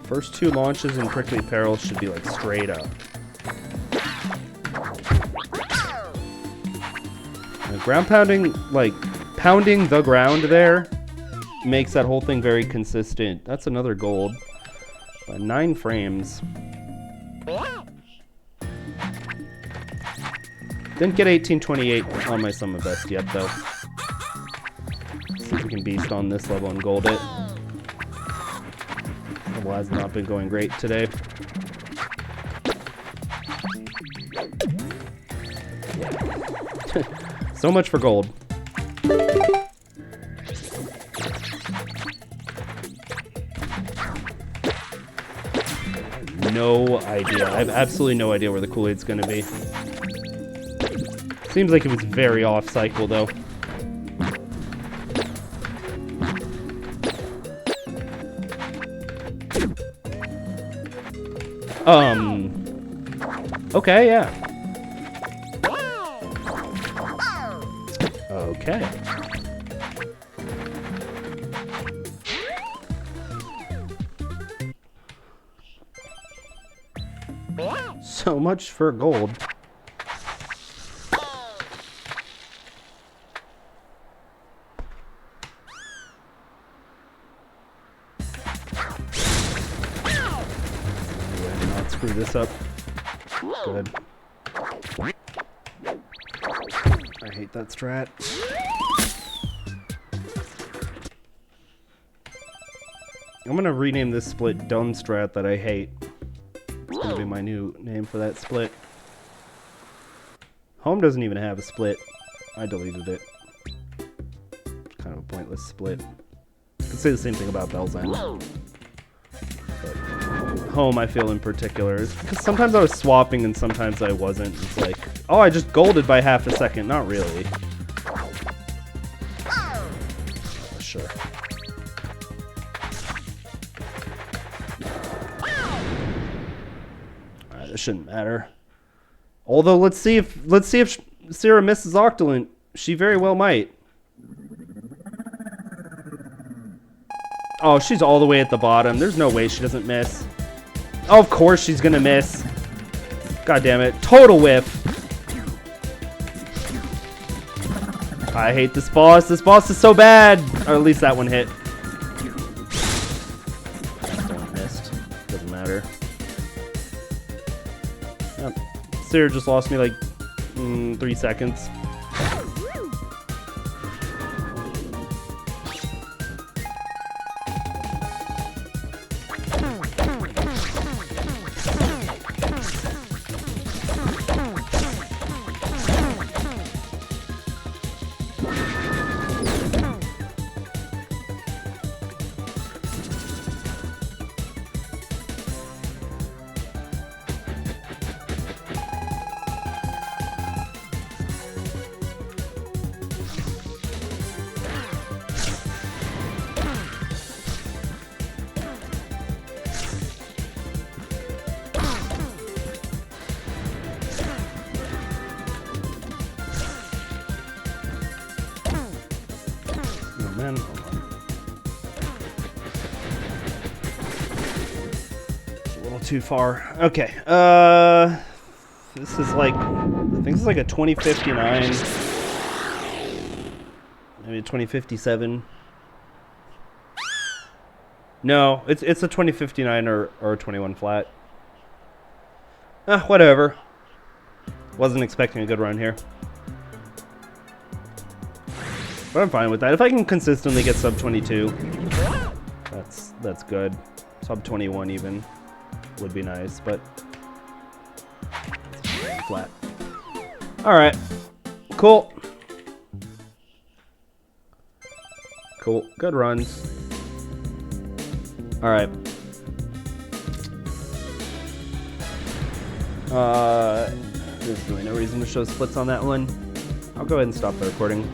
First 2 launches in Prickly Perils should be like straight up. And ground pounding, like pounding the ground there, makes that whole thing very consistent. That's another gold by 9 frames. Didn't get 1828 on my Summon Best yet though. See if we can beast on this level and gold it. Level has not been going great today. So much for gold. No idea. I have absolutely no idea where the Kool-Aid's gonna be. Seems like it was very off cycle though. Okay, yeah. Okay. So much for gold. Not screw this up. Good. I hate that strat. I'm gonna rename this split Dumb Strat That I Hate. It's gonna be my new name for that split. Home doesn't even have a split. I deleted it. Kind of a pointless split. I could say the same thing about Bell's End. But Home, I feel in particular, because sometimes I was swapping and sometimes I wasn't. It's like, oh, I just golded by half a second. Not really. Sure. Alright, this shouldn't matter. Although let's see if Sarah misses Octolant. She very well might. Oh, she's all the way at the bottom. There's no way she doesn't miss. Oh, of course she's gonna miss. God damn it. Total whiff. I hate this boss. This boss is so bad. Or at least that one hit. One missed. Doesn't matter. Yep. Sarah just lost me like 3 seconds. Man, hold on. It's a little too far. Okay. This is like, I think this is like a 2059. Maybe a 2057. No, it's a 2059 or a 21 flat. Whatever. Wasn't expecting a good run here. But I'm fine with that. If I can consistently get sub 22, that's good. Sub 21 even would be nice, but flat. All right, cool. Cool, good runs. All right. There's really no reason to show splits on that one. I'll go ahead and stop the recording.